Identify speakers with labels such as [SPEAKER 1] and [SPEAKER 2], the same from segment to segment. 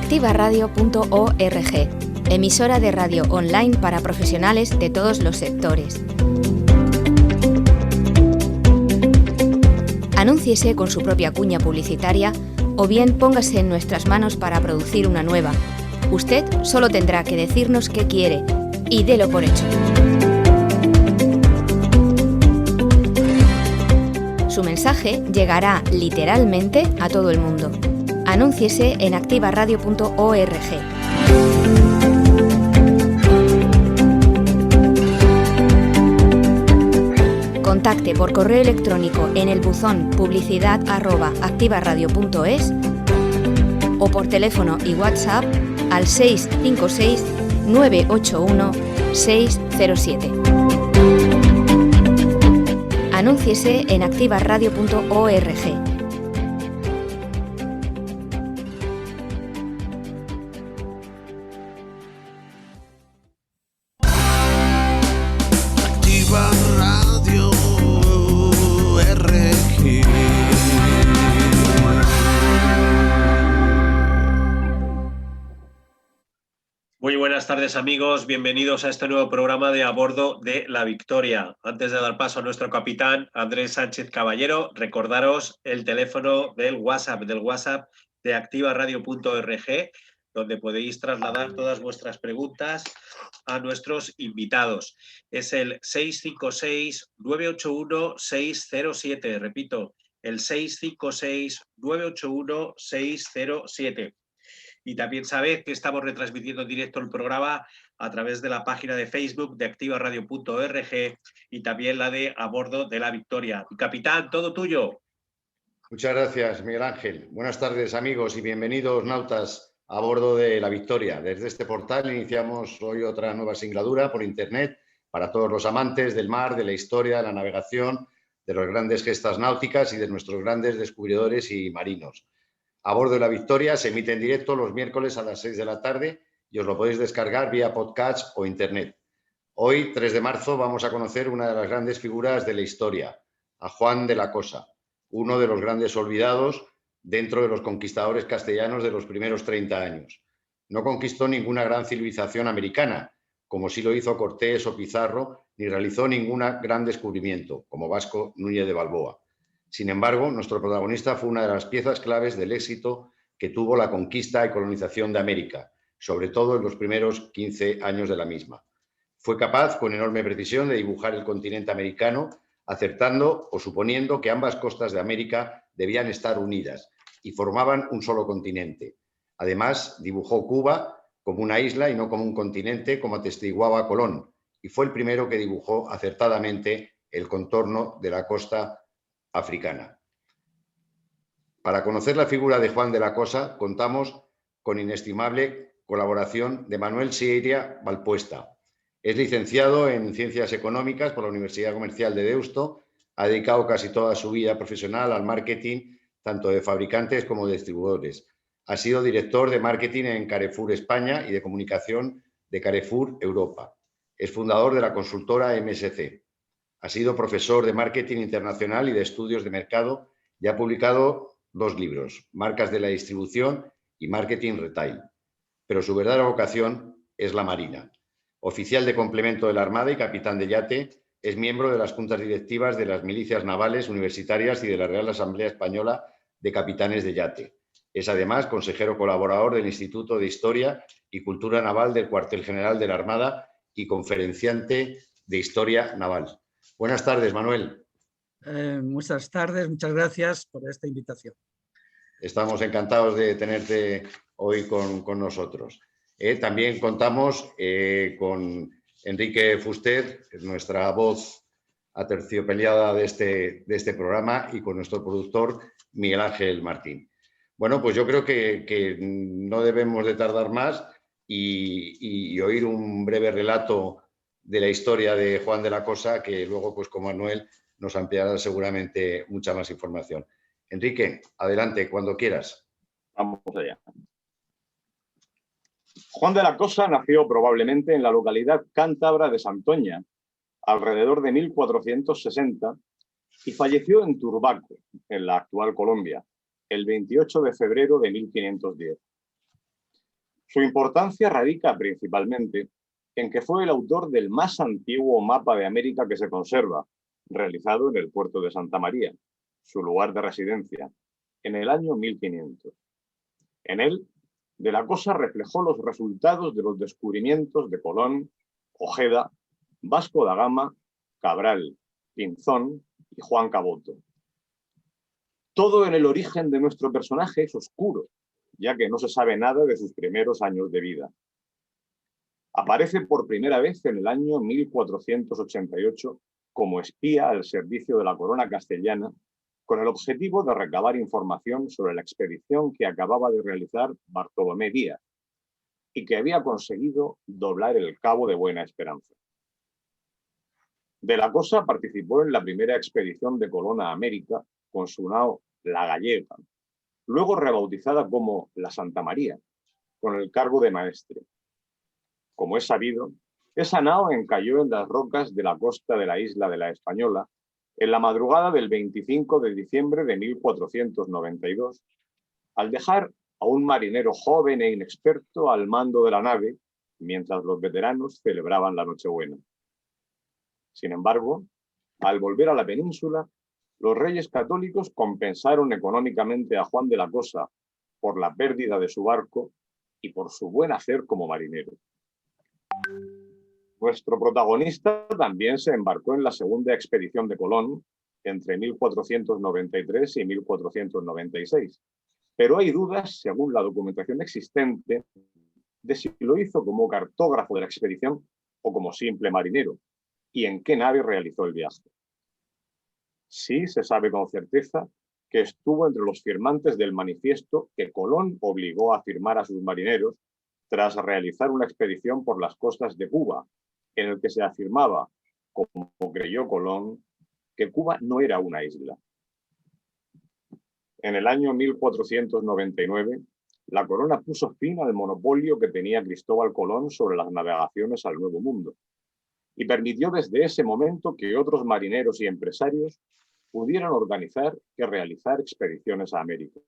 [SPEAKER 1] activaradio.org, emisora de radio online para profesionales de todos los sectores. Anúnciese con su propia cuña publicitaria o bien póngase en nuestras manos para producir una nueva. Usted solo tendrá que decirnos qué quiere y délo por hecho. Su mensaje llegará literalmente a todo el mundo. Anúnciese en activaradio.org. Contacte por correo electrónico en el buzón publicidad@activaradio.es o por teléfono y WhatsApp al 656 981 607. Anúnciese en activaradio.org.
[SPEAKER 2] Muy buenas tardes, amigos, bienvenidos a este nuevo programa de A Bordo de la Victoria. Antes de dar paso a nuestro capitán Andrés Sánchez Caballero, recordaros el teléfono del WhatsApp de activaradio.org, donde podéis trasladar todas vuestras preguntas a nuestros invitados. Es el 656-981-607, repito, el 656-981-607. Y también sabed que estamos retransmitiendo en directo el programa a través de la página de Facebook de activaradio.org y también la de A Bordo de la Victoria. Capitán, todo tuyo.
[SPEAKER 3] Muchas gracias, Miguel Ángel. Buenas tardes, amigos, y bienvenidos, nautas, a bordo de la Victoria. Desde este portal iniciamos hoy otra nueva singladura por Internet para todos los amantes del mar, de la historia, de la navegación, de las grandes gestas náuticas y de nuestros grandes descubridores y marinos. A Bordo de la Victoria se emite en directo los miércoles a las 6 de la tarde y os lo podéis descargar vía podcast o Internet. Hoy, 3 de marzo, vamos a conocer una de las grandes figuras de la historia, a Juan de la Cosa, uno de los grandes olvidados dentro de los conquistadores castellanos de los primeros 30 años. No conquistó ninguna gran civilización americana, como sí lo hizo Cortés o Pizarro, ni realizó ningún gran descubrimiento, como Vasco Núñez de Balboa. Sin embargo, nuestro protagonista fue una de las piezas claves del éxito que tuvo la conquista y colonización de América, sobre todo en los primeros 15 años de la misma. Fue capaz, con enorme precisión, de dibujar el continente americano, acertando o suponiendo que ambas costas de América debían estar unidas y formaban un solo continente. Además, dibujó Cuba como una isla y no como un continente, como atestiguaba Colón, y fue el primero que dibujó acertadamente el contorno de la costa africana. Para conocer la figura de Juan de la Cosa, contamos con inestimable colaboración de Manuel Sieria Valpuesta. Es licenciado en Ciencias Económicas por la Universidad Comercial de Deusto. Ha dedicado casi toda su vida profesional al marketing, tanto de fabricantes como de distribuidores. Ha sido director de marketing en Carrefour España y de comunicación de Carrefour Europa. Es fundador de la consultora MSC. Ha sido profesor de marketing internacional y de estudios de mercado y ha publicado 2 libros, Marcas de la distribución y Marketing Retail. Pero su verdadera vocación es la marina. Oficial de complemento de la Armada y capitán de yate, es miembro de las juntas directivas de las milicias navales universitarias y de la Real Asamblea Española de Capitanes de Yate. Es además consejero colaborador del Instituto de Historia y Cultura Naval del Cuartel General de la Armada y conferenciante de Historia Naval. Buenas tardes, Manuel.
[SPEAKER 4] Muchas tardes, muchas gracias por esta invitación.
[SPEAKER 3] Estamos encantados de tenerte hoy con nosotros. También contamos con Enrique Fuster, nuestra voz aterciopelada de este programa, y con nuestro productor Miguel Ángel Martín. Bueno, pues yo creo que no debemos de tardar más y oír un breve relato de la historia de Juan de la Cosa, que luego, pues con Manuel, nos ampliará seguramente mucha más información. Enrique, adelante, cuando quieras.
[SPEAKER 5] Vamos allá. Juan de la Cosa nació probablemente en la localidad cántabra de Santoña, alrededor de 1460, y falleció en Turbaco, en la actual Colombia, el 28 de febrero de 1510. Su importancia radica principalmente en que fue el autor del más antiguo mapa de América que se conserva, realizado en el puerto de Santa María, su lugar de residencia, en el año 1500. En él, de la Cosa reflejó los resultados de los descubrimientos de Colón, Ojeda, Vasco da Gama, Cabral, Pinzón y Juan Caboto. Todo en el origen de nuestro personaje es oscuro, ya que no se sabe nada de sus primeros años de vida. Aparece por primera vez en el año 1488 como espía al servicio de la corona castellana, con el objetivo de recabar información sobre la expedición que acababa de realizar Bartolomé Díaz y que había conseguido doblar el Cabo de Buena Esperanza. De la Cosa participó en la primera expedición de Colón a América con su nao La Gallega, luego rebautizada como la Santa María, con el cargo de maestre. Como es sabido, esa nao encalló en las rocas de la costa de la isla de la Española en la madrugada del 25 de diciembre de 1492, al dejar a un marinero joven e inexperto al mando de la nave, mientras los veteranos celebraban la Nochebuena. Sin embargo, al volver a la península, los reyes católicos compensaron económicamente a Juan de la Cosa por la pérdida de su barco y por su buen hacer como marinero. Nuestro protagonista también se embarcó en la segunda expedición de Colón entre 1493 y 1496, pero hay dudas, según la documentación existente, de si lo hizo como cartógrafo de la expedición o como simple marinero, y en qué nave realizó el viaje. Sí se sabe con certeza que estuvo entre los firmantes del manifiesto que Colón obligó a firmar a sus marineros tras realizar una expedición por las costas de Cuba, en el que se afirmaba, como creyó Colón, que Cuba no era una isla. En el año 1499, la corona puso fin al monopolio que tenía Cristóbal Colón sobre las navegaciones al Nuevo Mundo y permitió desde ese momento que otros marineros y empresarios pudieran organizar y realizar expediciones a América.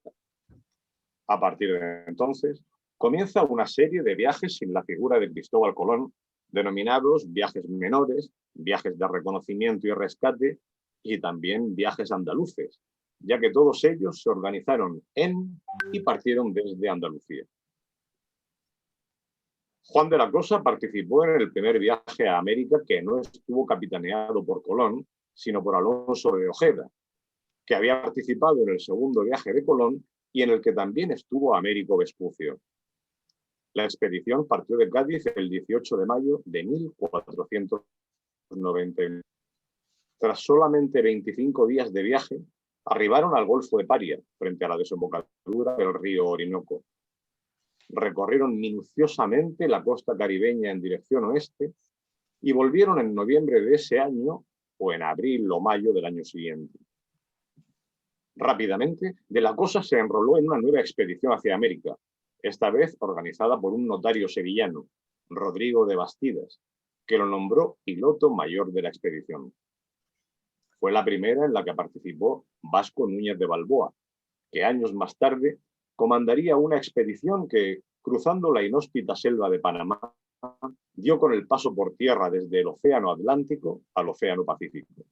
[SPEAKER 5] A partir de entonces, comienza una serie de viajes sin la figura de Cristóbal Colón, denominados viajes menores, viajes de reconocimiento y rescate, y también viajes andaluces, ya que todos ellos se organizaron en y partieron desde Andalucía. Juan de la Cosa participó en el primer viaje a América, que no estuvo capitaneado por Colón, sino por Alonso de Ojeda, que había participado en el segundo viaje de Colón y en el que también estuvo Américo Vespucio. La expedición partió de Cádiz el 18 de mayo de 1499. Tras solamente 25 días de viaje, arribaron al Golfo de Paria, frente a la desembocadura del río Orinoco. Recorrieron minuciosamente la costa caribeña en dirección oeste y volvieron en noviembre de ese año o en abril o mayo del año siguiente. Rápidamente, De la Cosa se enroló en una nueva expedición hacia América, esta vez organizada por un notario sevillano, Rodrigo de Bastidas, que lo nombró piloto mayor de la expedición. Fue la primera en la que participó Vasco Núñez de Balboa, que años más tarde comandaría una expedición que, cruzando la inhóspita selva de Panamá, dio con el paso por tierra desde el Océano Atlántico al Océano Pacífico.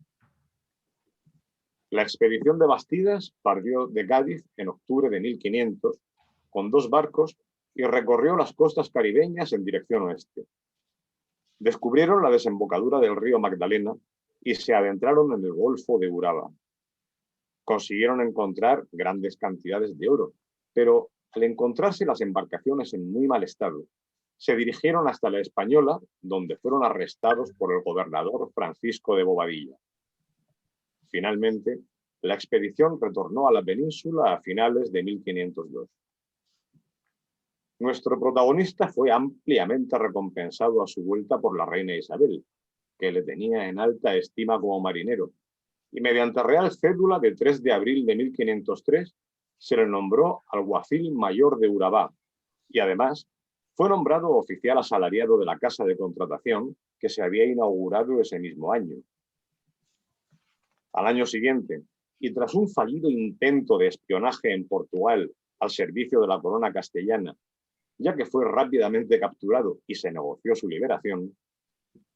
[SPEAKER 5] La expedición de Bastidas partió de Cádiz en octubre de 1500 con 2 barcos y recorrió las costas caribeñas en dirección oeste. Descubrieron la desembocadura del río Magdalena y se adentraron en el Golfo de Urabá. Consiguieron encontrar grandes cantidades de oro, pero al encontrarse las embarcaciones en muy mal estado, se dirigieron hasta la Española, donde fueron arrestados por el gobernador Francisco de Bobadilla. Finalmente, la expedición retornó a la península a finales de 1502. Nuestro protagonista fue ampliamente recompensado a su vuelta por la reina Isabel, que le tenía en alta estima como marinero, y mediante real cédula de 3 de abril de 1503 se le nombró alguacil mayor de Urabá, y además fue nombrado oficial asalariado de la casa de contratación que se había inaugurado ese mismo año. Al año siguiente, y tras un fallido intento de espionaje en Portugal al servicio de la corona castellana, ya que fue rápidamente capturado y se negoció su liberación,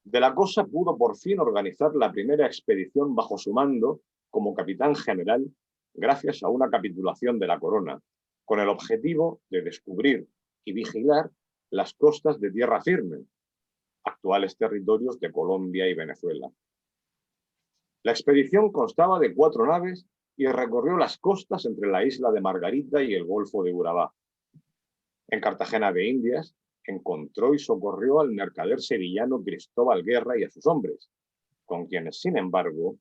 [SPEAKER 5] De la Cosa pudo por fin organizar la primera expedición bajo su mando como capitán general gracias a una capitulación de la corona, con el objetivo de descubrir y vigilar las costas de tierra firme, actuales territorios de Colombia y Venezuela. La expedición constaba de 4 naves y recorrió las costas entre la isla de Margarita y el Golfo de Urabá. En Cartagena de Indias encontró y socorrió al mercader sevillano Cristóbal Guerra y a sus hombres, con quienes, sin embargo,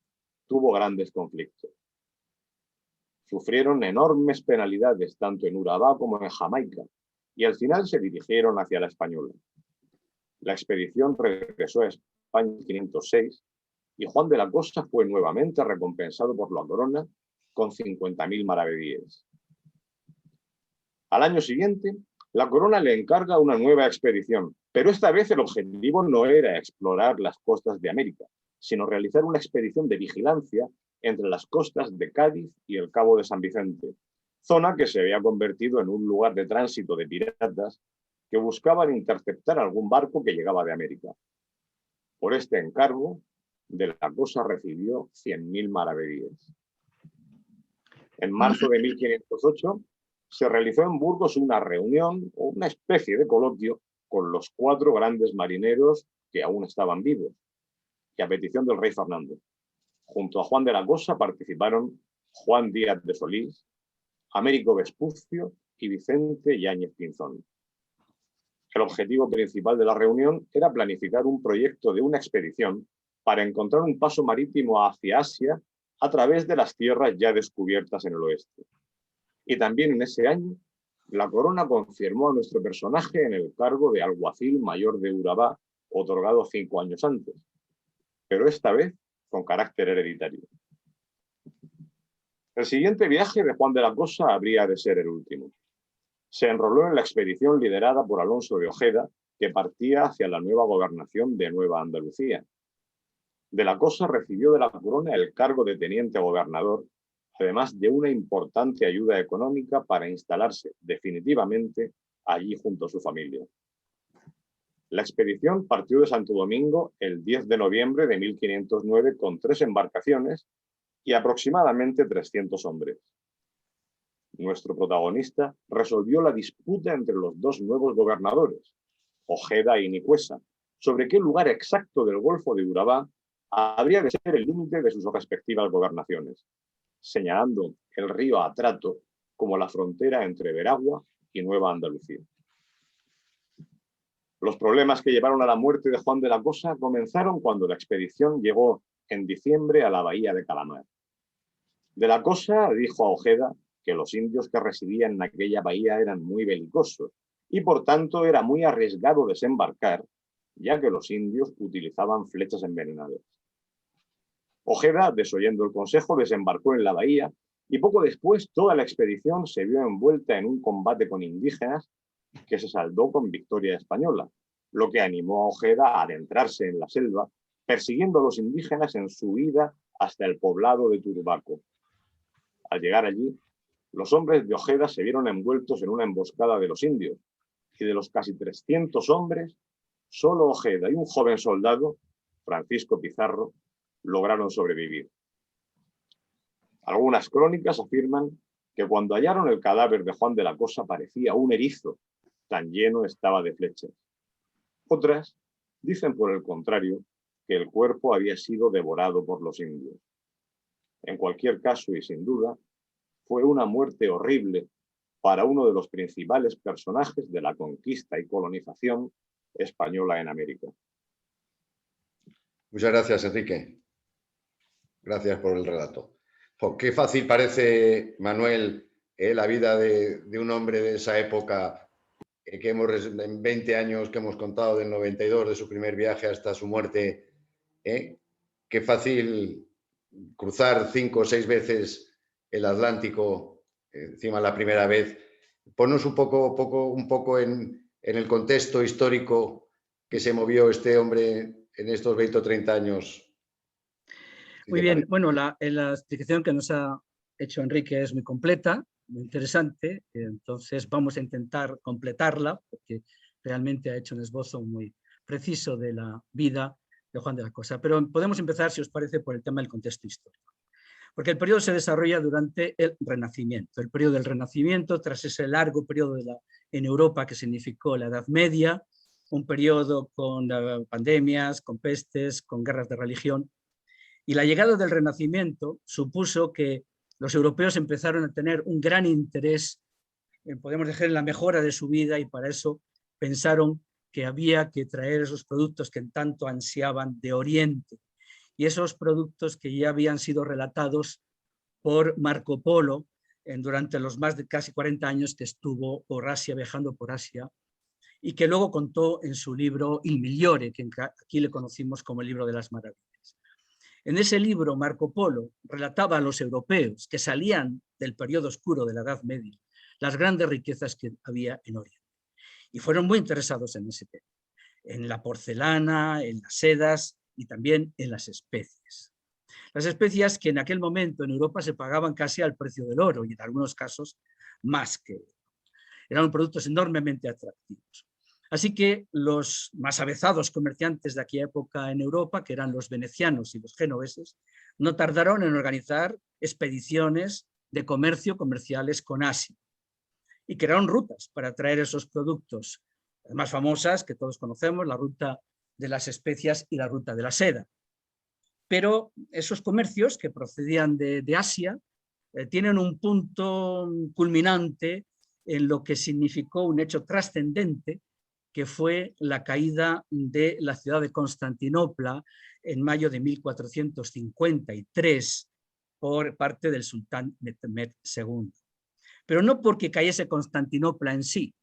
[SPEAKER 5] tuvo grandes conflictos. Sufrieron enormes penalidades tanto en Urabá como en Jamaica y al final se dirigieron hacia la Española. La expedición regresó a España en 1506 y Juan de la Cosa fue nuevamente recompensado por la corona con 50.000 maravedíes. Al año siguiente, la corona le encarga una nueva expedición, pero esta vez el objetivo no era explorar las costas de América, sino realizar una expedición de vigilancia entre las costas de Cádiz y el Cabo de San Vicente, zona que se había convertido en un lugar de tránsito de piratas que buscaban interceptar algún barco que llegaba de América. Por este encargo, De la Cosa recibió 100.000 maravedíes. En marzo de 1508 se realizó en Burgos una reunión o una especie de coloquio con los 4 grandes marineros que aún estaban vivos, y a petición del rey Fernando. Junto a Juan de la Cosa participaron Juan Díaz de Solís, Américo Vespucio y Vicente Yáñez Pinzón. El objetivo principal de la reunión era planificar un proyecto de una expedición para encontrar un paso marítimo hacia Asia a través de las tierras ya descubiertas en el oeste. Y también en ese año, la corona confirmó a nuestro personaje en el cargo de alguacil mayor de Urabá, otorgado 5 años antes, pero esta vez con carácter hereditario. El siguiente viaje de Juan de la Cosa habría de ser el último. Se enroló en la expedición liderada por Alonso de Ojeda, que partía hacia la nueva gobernación de Nueva Andalucía. De la Cosa recibió de la corona el cargo de teniente gobernador, además de una importante ayuda económica para instalarse definitivamente allí junto a su familia. La expedición partió de Santo Domingo el 10 de noviembre de 1509 con 3 embarcaciones y aproximadamente 300 hombres. Nuestro protagonista resolvió la disputa entre los 2 nuevos gobernadores, Ojeda y Nicuesa, sobre qué lugar exacto del Golfo de Urabá habría de ser el límite de sus respectivas gobernaciones, señalando el río Atrato como la frontera entre Veragua y Nueva Andalucía. Los problemas que llevaron a la muerte de Juan de la Cosa comenzaron cuando la expedición llegó en diciembre a la bahía de Calamar. De la Cosa dijo a Ojeda que los indios que residían en aquella bahía eran muy belicosos y por tanto era muy arriesgado desembarcar, ya que los indios utilizaban flechas envenenadas. Ojeda, desoyendo el consejo, desembarcó en la bahía y poco después toda la expedición se vio envuelta en un combate con indígenas que se saldó con victoria española, lo que animó a Ojeda a adentrarse en la selva, persiguiendo a los indígenas en su huida hasta el poblado de Turbaco. Al llegar allí, los hombres de Ojeda se vieron envueltos en una emboscada de los indios, y de los casi 300 hombres, solo Ojeda y un joven soldado, Francisco Pizarro, lograron sobrevivir. Algunas crónicas afirman que cuando hallaron el cadáver de Juan de la Cosa parecía un erizo, tan lleno estaba de flechas. Otras dicen, por el contrario, que el cuerpo había sido devorado por los indios. En cualquier caso, y sin duda, fue una muerte horrible para uno de los principales personajes de la conquista y colonización española en América.
[SPEAKER 3] Muchas gracias, Enrique. Gracias por el relato. Qué fácil parece, Manuel, la vida de un hombre de esa época, que en 20 años que hemos contado, del 92, de su primer viaje hasta su muerte. Qué fácil cruzar 5 o 6 veces el Atlántico, encima la primera vez. Ponnos un poco en el contexto histórico que se movió este hombre en estos 20 o 30 años.
[SPEAKER 4] Muy bien, bueno, la explicación que nos ha hecho Enrique es muy completa muy interesante, entonces vamos a intentar completarla, porque realmente ha hecho un esbozo muy preciso de la vida de Juan de la Cosa. Pero podemos empezar, si os parece, por el tema del contexto histórico. Porque el periodo se desarrolla durante el Renacimiento. El periodo del Renacimiento, tras ese largo periodo en Europa que significó la Edad Media, un periodo con pandemias, con pestes, con guerras de religión. Y la llegada del Renacimiento supuso que los europeos empezaron a tener un gran interés, podemos decir, en la mejora de su vida, y para eso pensaron que había que traer esos productos que tanto ansiaban de Oriente, y esos productos que ya habían sido relatados por Marco Polo durante los más de casi 40 años que estuvo por Asia, viajando por Asia, y que luego contó en su libro Il Migliore, que aquí le conocimos como el libro de las maravillas. En ese libro Marco Polo relataba a los europeos que salían del periodo oscuro de la Edad Media las grandes riquezas que había en Oriente, y fueron muy interesados en ese tema, en la porcelana, en las sedas y también en las especies. Las especias que en aquel momento en Europa se pagaban casi al precio del oro, y en algunos casos más que oro. Eran productos enormemente atractivos. Así que los más avezados comerciantes de aquella época en Europa, que eran los venecianos y los genoveses, no tardaron en organizar expediciones de comercio comerciales con Asia, y crearon rutas para traer esos productos, las más famosas que todos conocemos, la ruta de las especias y la ruta de la seda. Pero esos comercios que procedían de Asia tienen un punto culminante en lo que significó un hecho trascendente, que fue la caída de la ciudad de Constantinopla en mayo de 1453 por parte del sultán Mehmed II. Pero no porque cayese Constantinopla en sí,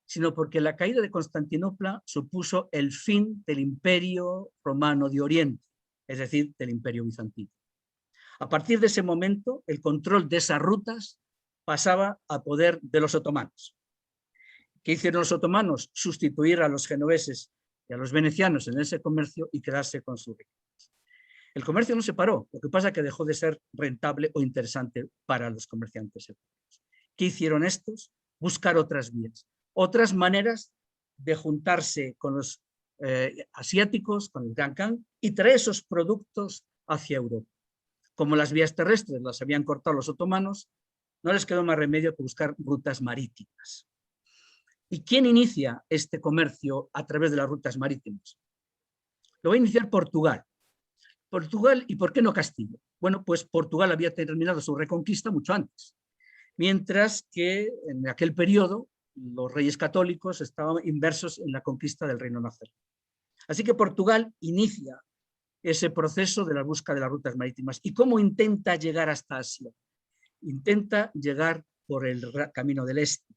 [SPEAKER 4] sino porque la caída de Constantinopla supuso el fin del Imperio Romano de Oriente, es decir, del Imperio Bizantino. A partir de ese momento, el control de esas rutas pasaba a poder de los otomanos. ¿Qué hicieron los otomanos? Sustituir a los genoveses y a los venecianos en ese comercio y quedarse con sus riquezas. El comercio no se paró, lo que pasa es que dejó de ser rentable o interesante para los comerciantes europeos. ¿Qué hicieron estos? Buscar otras vías, otras maneras de juntarse con los asiáticos, con el Gran Khan, y traer esos productos hacia Europa. Como las vías terrestres las habían cortado los otomanos, no les quedó más remedio que buscar rutas marítimas. ¿Y quién inicia este comercio a través de las rutas marítimas? Lo va a iniciar Portugal. Portugal, ¿y por qué no Castilla? Bueno, pues Portugal había terminado su reconquista mucho antes, mientras que en aquel periodo los reyes católicos estaban inmersos en la conquista del reino nazareno. Así que Portugal inicia ese proceso de la búsqueda de las rutas marítimas. ¿Y cómo intenta llegar hasta Asia? Intenta llegar por el camino del este.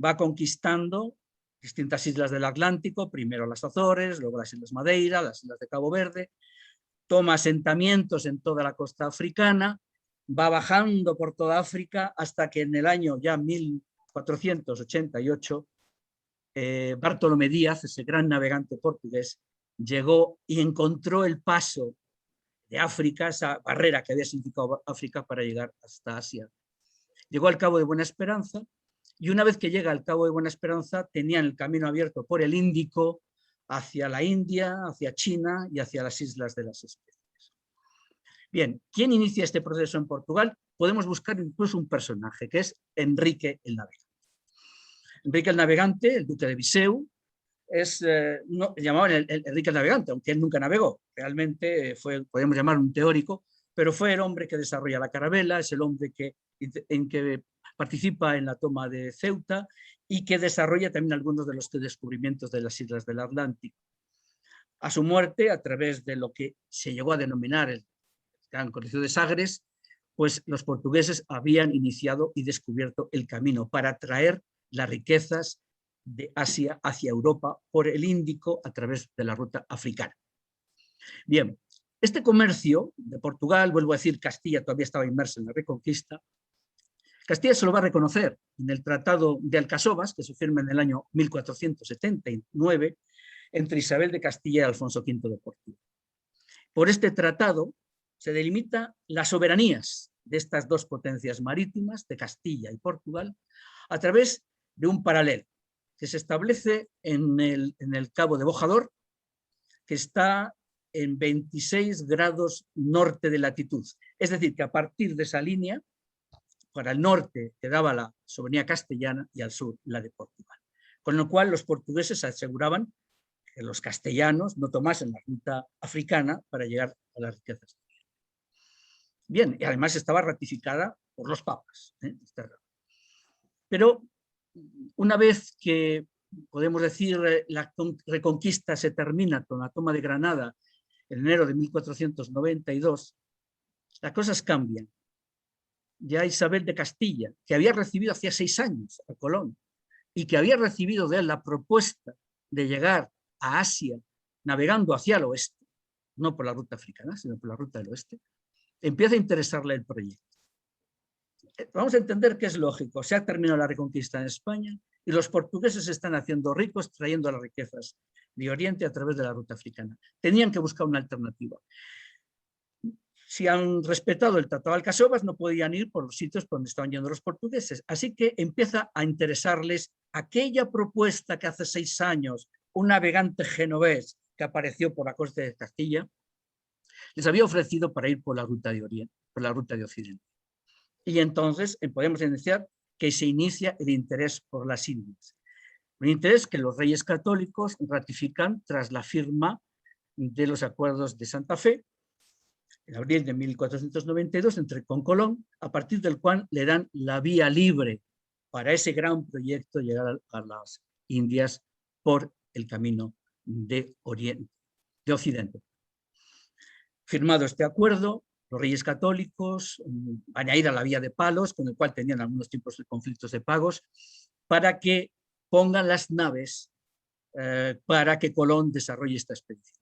[SPEAKER 4] Va conquistando distintas islas del Atlántico, primero las Azores, luego las Islas Madeira, las islas de Cabo Verde, toma asentamientos en toda la costa africana, va bajando por toda África hasta que en el año ya 1488 Bartolomé Díaz, ese gran navegante portugués, llegó y encontró el paso de África, esa barrera que había significado África para llegar hasta Asia. Llegó al Cabo de Buena Esperanza, y una vez que llega al Cabo de Buena Esperanza tenían el camino abierto por el Índico hacia la India, hacia China y hacia las Islas de las Especies. Bien, ¿quién inicia este proceso en Portugal? Podemos buscar incluso un personaje, que es Enrique el Navegante. Enrique el Navegante, el duque de Viseu, llamaban Enrique el Navegante, aunque él nunca navegó. Realmente podemos llamar un teórico, pero fue el hombre que desarrolla la carabela, es el hombre que participa en la toma de Ceuta y que desarrolla también algunos de los descubrimientos de las islas del Atlántico. A su muerte, a través de lo que se llegó a denominar el Gran Comercio de Sagres, pues los portugueses habían iniciado y descubierto el camino para traer las riquezas de Asia hacia Europa por el Índico a través de la ruta africana. Bien, este comercio de Portugal, vuelvo a decir, Castilla todavía estaba inmersa en la Reconquista. Castilla se lo va a reconocer en el Tratado de Alcasovas, que se firma en el año 1479 entre Isabel de Castilla y Alfonso V de Portugal. Por este tratado se delimita las soberanías de estas dos potencias marítimas, de Castilla y Portugal, a través de un paralelo que se establece en el Cabo de Bojador, que está en 26 grados norte de latitud. Es decir, que a partir de esa línea, para el norte quedaba la soberanía castellana y al sur la de Portugal. Con lo cual los portugueses aseguraban que los castellanos no tomasen la ruta africana para llegar a las riquezas. Bien, y además estaba ratificada por los papas. Pero una vez que, podemos decir, la reconquista se termina con la toma de Granada en enero de 1492, las cosas cambian. Ya Isabel de Castilla, que había recibido hacía 6 años a Colón y que había recibido de él la propuesta de llegar a Asia navegando hacia el oeste, no por la ruta africana, sino por la ruta del oeste, empieza a interesarle el proyecto. Vamos a entender que es lógico, se ha terminado la reconquista en España y los portugueses se están haciendo ricos trayendo las riquezas de Oriente a través de la ruta africana. Tenían que buscar una alternativa. Si han respetado el Tratado de Alcasovas, no podían ir por los sitios por donde estaban yendo los portugueses. Así que empieza a interesarles aquella propuesta que hace 6 años un navegante genovés que apareció por la costa de Castilla les había ofrecido para ir por la ruta de Oriente, por la ruta de Occidente. Y entonces podemos iniciar que se inicia el interés por las Indias. Un interés que los reyes católicos ratifican tras la firma de los acuerdos de Santa Fe, en abril de 1492, con Colón, a partir del cual le dan la vía libre para ese gran proyecto llegar a las Indias por el camino de Occidente. Firmado este acuerdo, los reyes católicos van a ir a la vía de Palos, con el cual tenían algunos tipos de conflictos de pagos, para que pongan las naves para que Colón desarrolle esta expedición.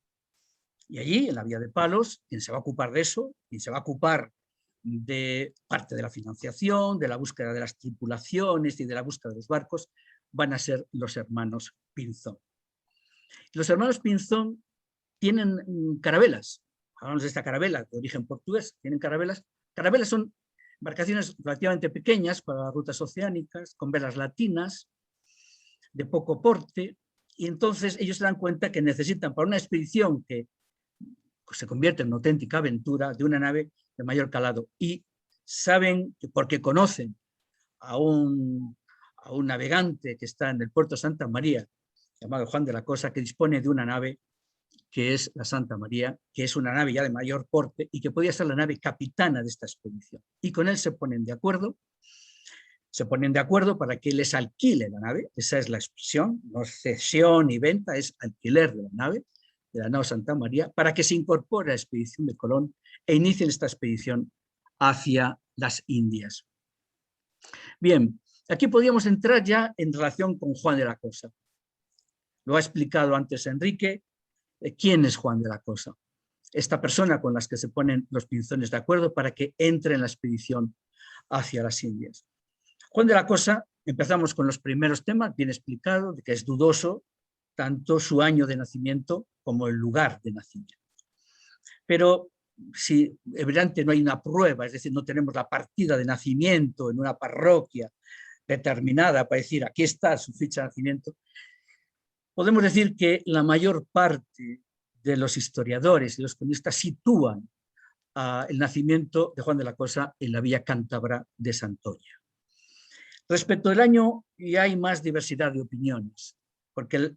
[SPEAKER 4] Y allí, en la vía de Palos, quien se va a ocupar de eso, quien se va a ocupar de parte de la financiación, de la búsqueda de las tripulaciones y de la búsqueda de los barcos, van a ser los hermanos Pinzón. Los hermanos Pinzón tienen carabelas. Hablamos de esta carabela de origen portugués. Tienen carabelas. Carabelas son embarcaciones relativamente pequeñas para las rutas oceánicas, con velas latinas, de poco porte, y entonces ellos se dan cuenta que necesitan para una expedición que se convierte en una auténtica aventura de una nave de mayor calado, y saben, porque conocen a un navegante que está en el puerto de Santa María, llamado Juan de la Cosa, que dispone de una nave que es la Santa María, que es una nave ya de mayor porte y que podía ser la nave capitana de esta expedición. Y con él se ponen de acuerdo para que les alquile la nave, esa es la expresión, no cesión ni venta, es alquiler de la nave Santa María, para que se incorpore a la expedición de Colón e inicien esta expedición hacia las Indias. Bien, aquí podríamos entrar ya en relación con Juan de la Cosa. Lo ha explicado antes Enrique. ¿Quién es Juan de la Cosa? Esta persona con la que se ponen los Pinzones de acuerdo para que entre en la expedición hacia las Indias. Juan de la Cosa, empezamos con los primeros temas, bien explicado, de que es dudoso tanto su año de nacimiento como el lugar de nacimiento. Pero si evidentemente no hay una prueba, es decir, no tenemos la partida de nacimiento en una parroquia determinada para decir aquí está su ficha de nacimiento, podemos decir que la mayor parte de los historiadores y los cronistas sitúan el nacimiento de Juan de la Cosa en la villa cántabra de Santoña. Respecto del año, ya hay más diversidad de opiniones, porque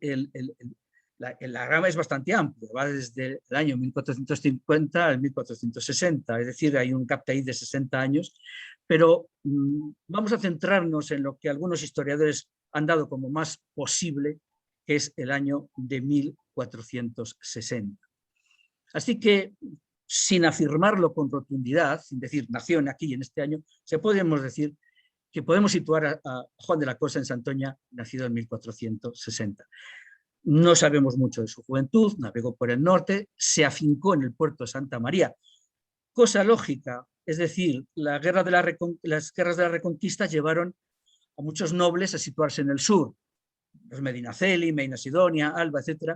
[SPEAKER 4] la gama es bastante amplia, va desde el año 1450 al 1460, es decir, hay un gap ahí de 60 años, pero vamos a centrarnos en lo que algunos historiadores han dado como más posible, que es el año de 1460. Así que, sin afirmarlo con rotundidad, sin decir nació aquí en este año, podemos decir que podemos situar a Juan de la Cosa en Santoña, nacido en 1460. No sabemos mucho de su juventud, navegó por el norte, se afincó en el puerto de Santa María. Cosa lógica, es decir, las guerras de la Reconquista llevaron a muchos nobles a situarse en el sur, los Medinaceli, Medina Sidonia, Alba, etc.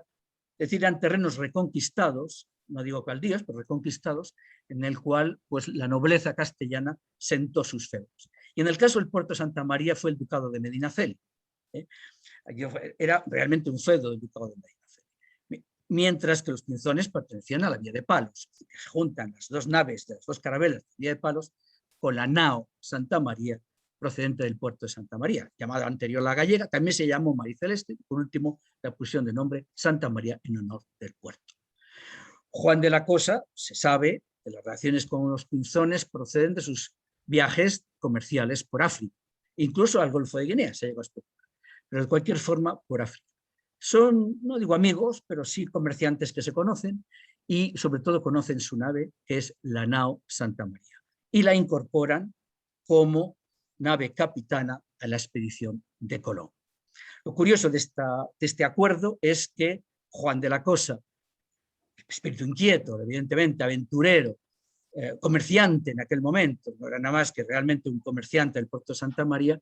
[SPEAKER 4] Es decir, eran terrenos reconquistados no digo caudillos, pero reconquistados, en el cual pues, la nobleza castellana sentó sus feudos. Y en el caso del puerto de Santa María fue el ducado de Medinaceli. Era realmente un feudo del ducado de Medinaceli. Mientras que los Pinzones pertenecían a la Vía de Palos, que se juntan las dos naves de las dos carabelas de la Vía de Palos con la nao Santa María procedente del puerto de Santa María, llamada anterior la Gallega, también se llamó Mariceleste, y por último la pusieron de nombre Santa María en honor del puerto. Juan de la Cosa, se sabe, de las relaciones con los Pinzones proceden de sus viajes comerciales por África, incluso al Golfo de Guinea se llegó a especular, pero de cualquier forma por África. Son, no digo amigos, pero sí comerciantes que se conocen y sobre todo conocen su nave, que es la nao Santa María, y la incorporan como nave capitana a la expedición de Colón. Lo curioso de este acuerdo es que Juan de la Cosa, espíritu inquieto, evidentemente aventurero, comerciante en aquel momento, no era nada más que realmente un comerciante del puerto de Santa María,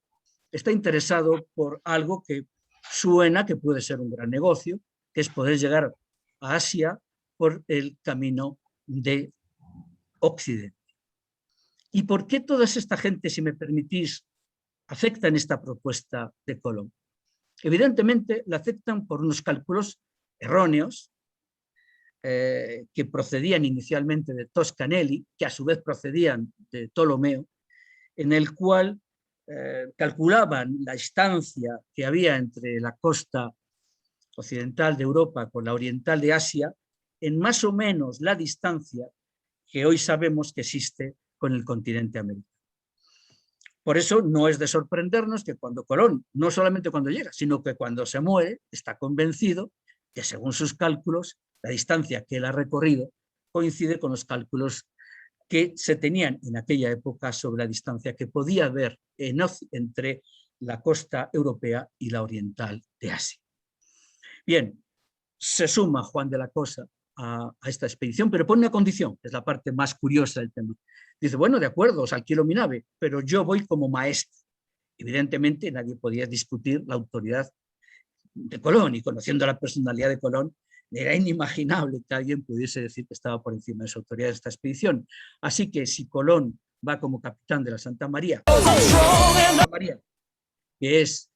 [SPEAKER 4] está interesado por algo que suena que puede ser un gran negocio, que es poder llegar a Asia por el camino de Occidente. ¿Y por qué toda esta gente, si me permitís, aceptan esta propuesta de Colón? Evidentemente la aceptan por unos cálculos erróneos que procedían inicialmente de Toscanelli, que a su vez procedían de Ptolomeo, en el cual calculaban la distancia que había entre la costa occidental de Europa con la oriental de Asia en más o menos la distancia que hoy sabemos que existe con el continente americano. Por eso no es de sorprendernos que cuando Colón, no solamente cuando llega, sino que cuando se muere, está convencido que según sus cálculos, la distancia que él ha recorrido coincide con los cálculos que se tenían en aquella época sobre la distancia que podía haber entre la costa europea y la oriental de Asia. Bien, se suma Juan de la Cosa a esta expedición, pero pone una condición, que es la parte más curiosa del tema. Dice, bueno, de acuerdo, os alquilo mi nave, pero yo voy como maestro. Evidentemente nadie podía discutir la autoridad de Colón, y conociendo la personalidad de Colón, era inimaginable que alguien pudiese decir que estaba por encima de su autoridad de esta expedición. Así que si Colón va como capitán de la Santa María, que es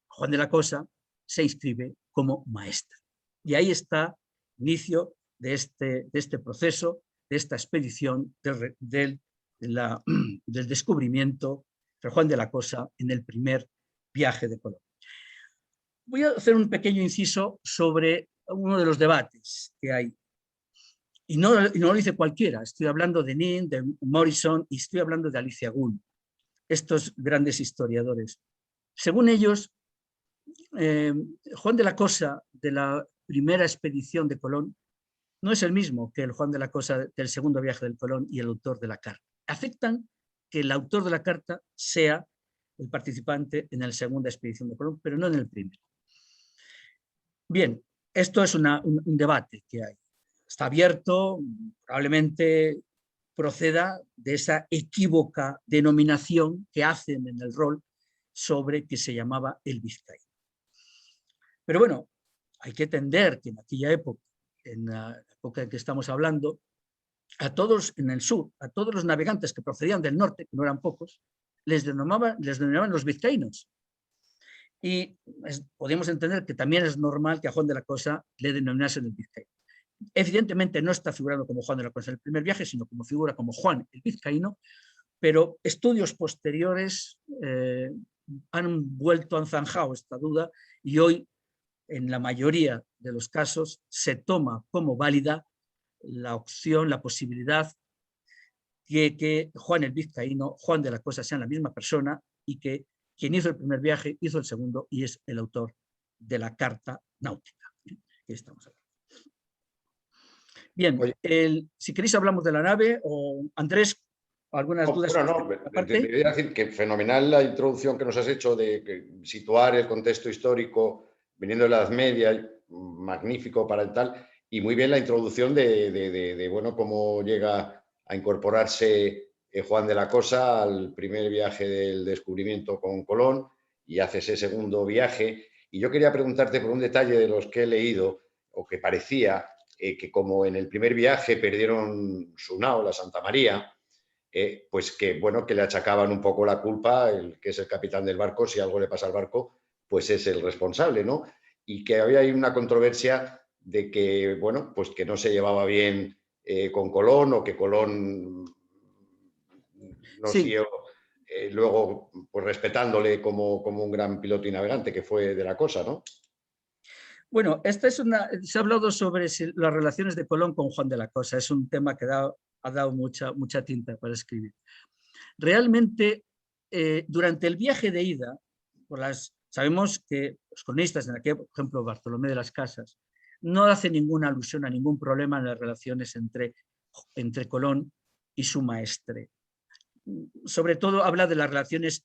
[SPEAKER 4] Juan de la Cosa, se inscribe como maestro. Y ahí está el inicio de este proceso, de esta expedición del descubrimiento de Juan de la Cosa en el primer viaje de Colón. Voy a hacer un pequeño inciso sobre uno de los debates que hay. Y no lo dice cualquiera, estoy hablando de Nin, de Morrison y estoy hablando de Alicia Gould, estos grandes historiadores. Según ellos, Juan de la Cosa de la primera expedición de Colón no es el mismo que el Juan de la Cosa del segundo viaje del Colón y el autor de la carta. Aceptan que el autor de la carta sea el participante en la segunda expedición de Colón, pero no en el primero. Bien, esto es un debate que hay. Está abierto, probablemente proceda de esa equívoca denominación que hacen en el rol sobre que se llamaba el vizcaíno. Pero bueno, hay que entender que en aquella época, en la época en que estamos hablando, a todos en el sur, a todos los navegantes que procedían del norte, que no eran pocos, les denominaban los vizcaínos. Y podemos entender que también es normal que a Juan de la Cosa le denominasen el vizcaíno. Evidentemente no está figurando como Juan de la Cosa en el primer viaje, sino como figura como Juan el vizcaíno, pero estudios posteriores han zanjado esta duda y hoy en la mayoría de los casos se toma como válida la opción, la posibilidad de que Juan el vizcaíno, Juan de la Cosa sean la misma persona y que quien hizo el primer viaje hizo el segundo y es el autor de la carta náutica. Aquí estamos hablando. Bien, si queréis hablamos de la nave o Andrés, algunas dudas.
[SPEAKER 3] Bueno, te quería decir que fenomenal la introducción que nos has hecho de situar el contexto histórico viniendo de la Edad Media, magnífico para el tal, y muy bien la introducción de bueno, cómo llega a incorporarse Juan de la Cosa al primer viaje del descubrimiento con Colón y hace ese segundo viaje. Y yo quería preguntarte por un detalle de los que he leído, o que parecía, que como en el primer viaje perdieron su nao, la Santa María, pues que, bueno, que le achacaban un poco la culpa, el que es el capitán del barco, si algo le pasa al barco, pues es el responsable, ¿no? Y que había ahí una controversia de que, bueno, pues que no se llevaba bien con Colón, o que Colón no
[SPEAKER 4] Sí,
[SPEAKER 3] siguió luego pues respetándole como un gran piloto y navegante, que fue de la cosa, ¿no?
[SPEAKER 4] bueno, se ha hablado sobre las relaciones de Colón con Juan de la Cosa. Es un tema que ha dado mucha tinta para escribir. Realmente, durante el viaje de ida, sabemos que los cronistas, en aquel, por ejemplo, Bartolomé de las Casas, no hace ninguna alusión a ningún problema en las relaciones entre Colón y su maestre. Sobre todo habla de las relaciones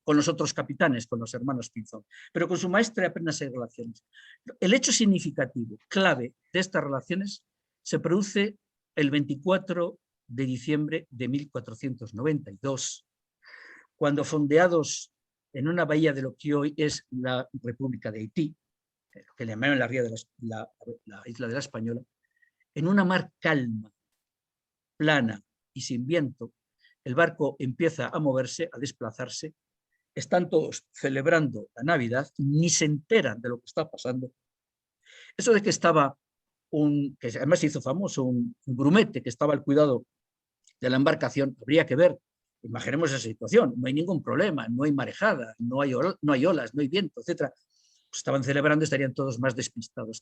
[SPEAKER 4] con los otros capitanes, con los hermanos Pinzón, pero con su maestre apenas hay relaciones. El hecho significativo, clave de estas relaciones, se produce el 24 de diciembre de 1492, cuando fondeados en una bahía de lo que hoy es la República de Haití, que le llamaron la isla de la Española, en una mar calma, plana y sin viento, el barco empieza a moverse, a desplazarse, están todos celebrando la Navidad, ni se enteran de lo que está pasando. Eso de que estaba que además se hizo famoso, un grumete que estaba al cuidado de la embarcación, habría que ver, imaginemos esa situación, no hay ningún problema, no hay marejada, no hay olas, no hay viento, etc. Pues estaban celebrando, estarían todos más despistados.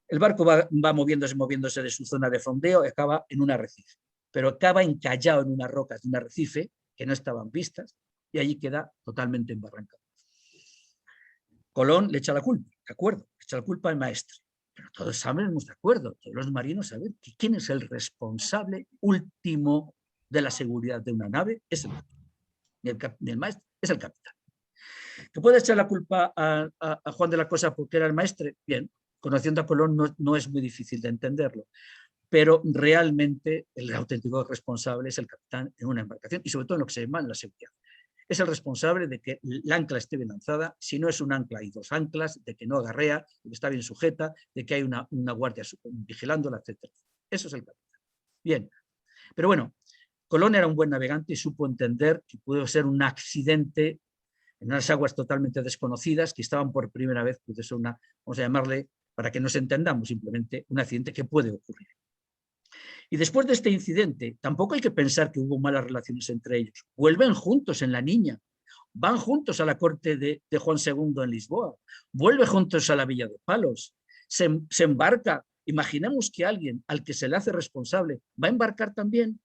[SPEAKER 4] El barco va moviéndose de su zona de fondeo y acaba en un arrecife, pero acaba encallado en unas rocas de un arrecife que no estaban vistas y allí queda totalmente embarrancado. Colón le echa la culpa, de acuerdo, le echa la culpa al maestre, pero todos sabemos, de acuerdo, todos los marinos saben que quién es el responsable último de la seguridad de una nave, es el maestre, es el capitán. ¿Que puede echar la culpa a Juan de la Cosa porque era el maestre? Bien, conociendo a Colón no es muy difícil de entenderlo, pero realmente el auténtico responsable es el capitán en una embarcación y sobre todo en lo que se llama la seguridad. Es el responsable de que el ancla esté bien lanzada, si no es un ancla hay dos anclas, de que no agarrea, de que está bien sujeta, de que hay una guardia vigilándola, etc. Eso es el capitán. Bien, pero bueno, Colón era un buen navegante y supo entender que pudo ser un accidente en unas aguas totalmente desconocidas que estaban por primera vez, puede ser vamos a llamarle, para que nos entendamos, simplemente un accidente que puede ocurrir. Y después de este incidente, tampoco hay que pensar que hubo malas relaciones entre ellos. Vuelven juntos en La Niña, van juntos a la corte de Juan II en Lisboa, vuelven juntos a la Villa de Palos, se embarca. Imaginemos que alguien al que se le hace responsable va a embarcar también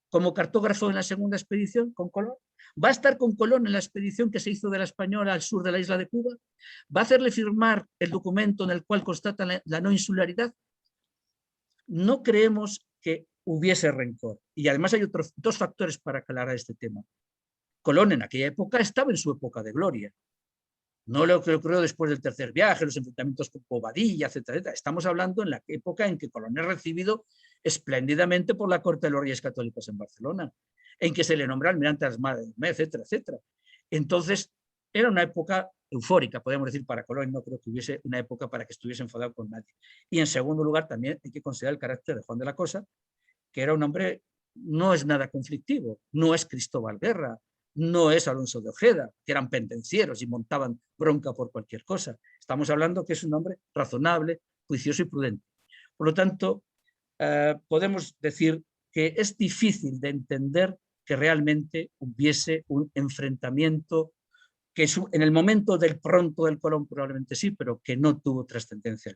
[SPEAKER 4] como cartógrafo en la segunda expedición con Colón. ¿Va a estar con Colón en la expedición que se hizo de la Española al sur de la isla de Cuba? ¿Va a hacerle firmar el documento en el cual constata la no insularidad? No creemos que hubiese rencor. Y además hay dos factores para aclarar este tema. Colón en aquella época estaba en su época de gloria. No lo que ocurrió después del tercer viaje, los enfrentamientos con Bobadilla, etcétera, etcétera. Estamos hablando en la época en que Colón es recibido espléndidamente por la corte de los Reyes Católicos en Barcelona, en que se le nombra almirante Armada, etcétera, etcétera. Entonces, era una época eufórica, podemos decir, para Colón. No creo que hubiese una época para que estuviese enfadado con nadie. Y en segundo lugar, también hay que considerar el carácter de Juan de la Cosa, que era un hombre, no es nada conflictivo, no es Cristóbal Guerra, no es Alonso de Ojeda, que eran pendencieros y montaban bronca por cualquier cosa. Estamos hablando que es un hombre razonable, juicioso y prudente. Por lo tanto, podemos decir que es difícil de entender que realmente hubiese un enfrentamiento que en el momento del pronto del Colón probablemente sí, pero que no tuvo trascendencia.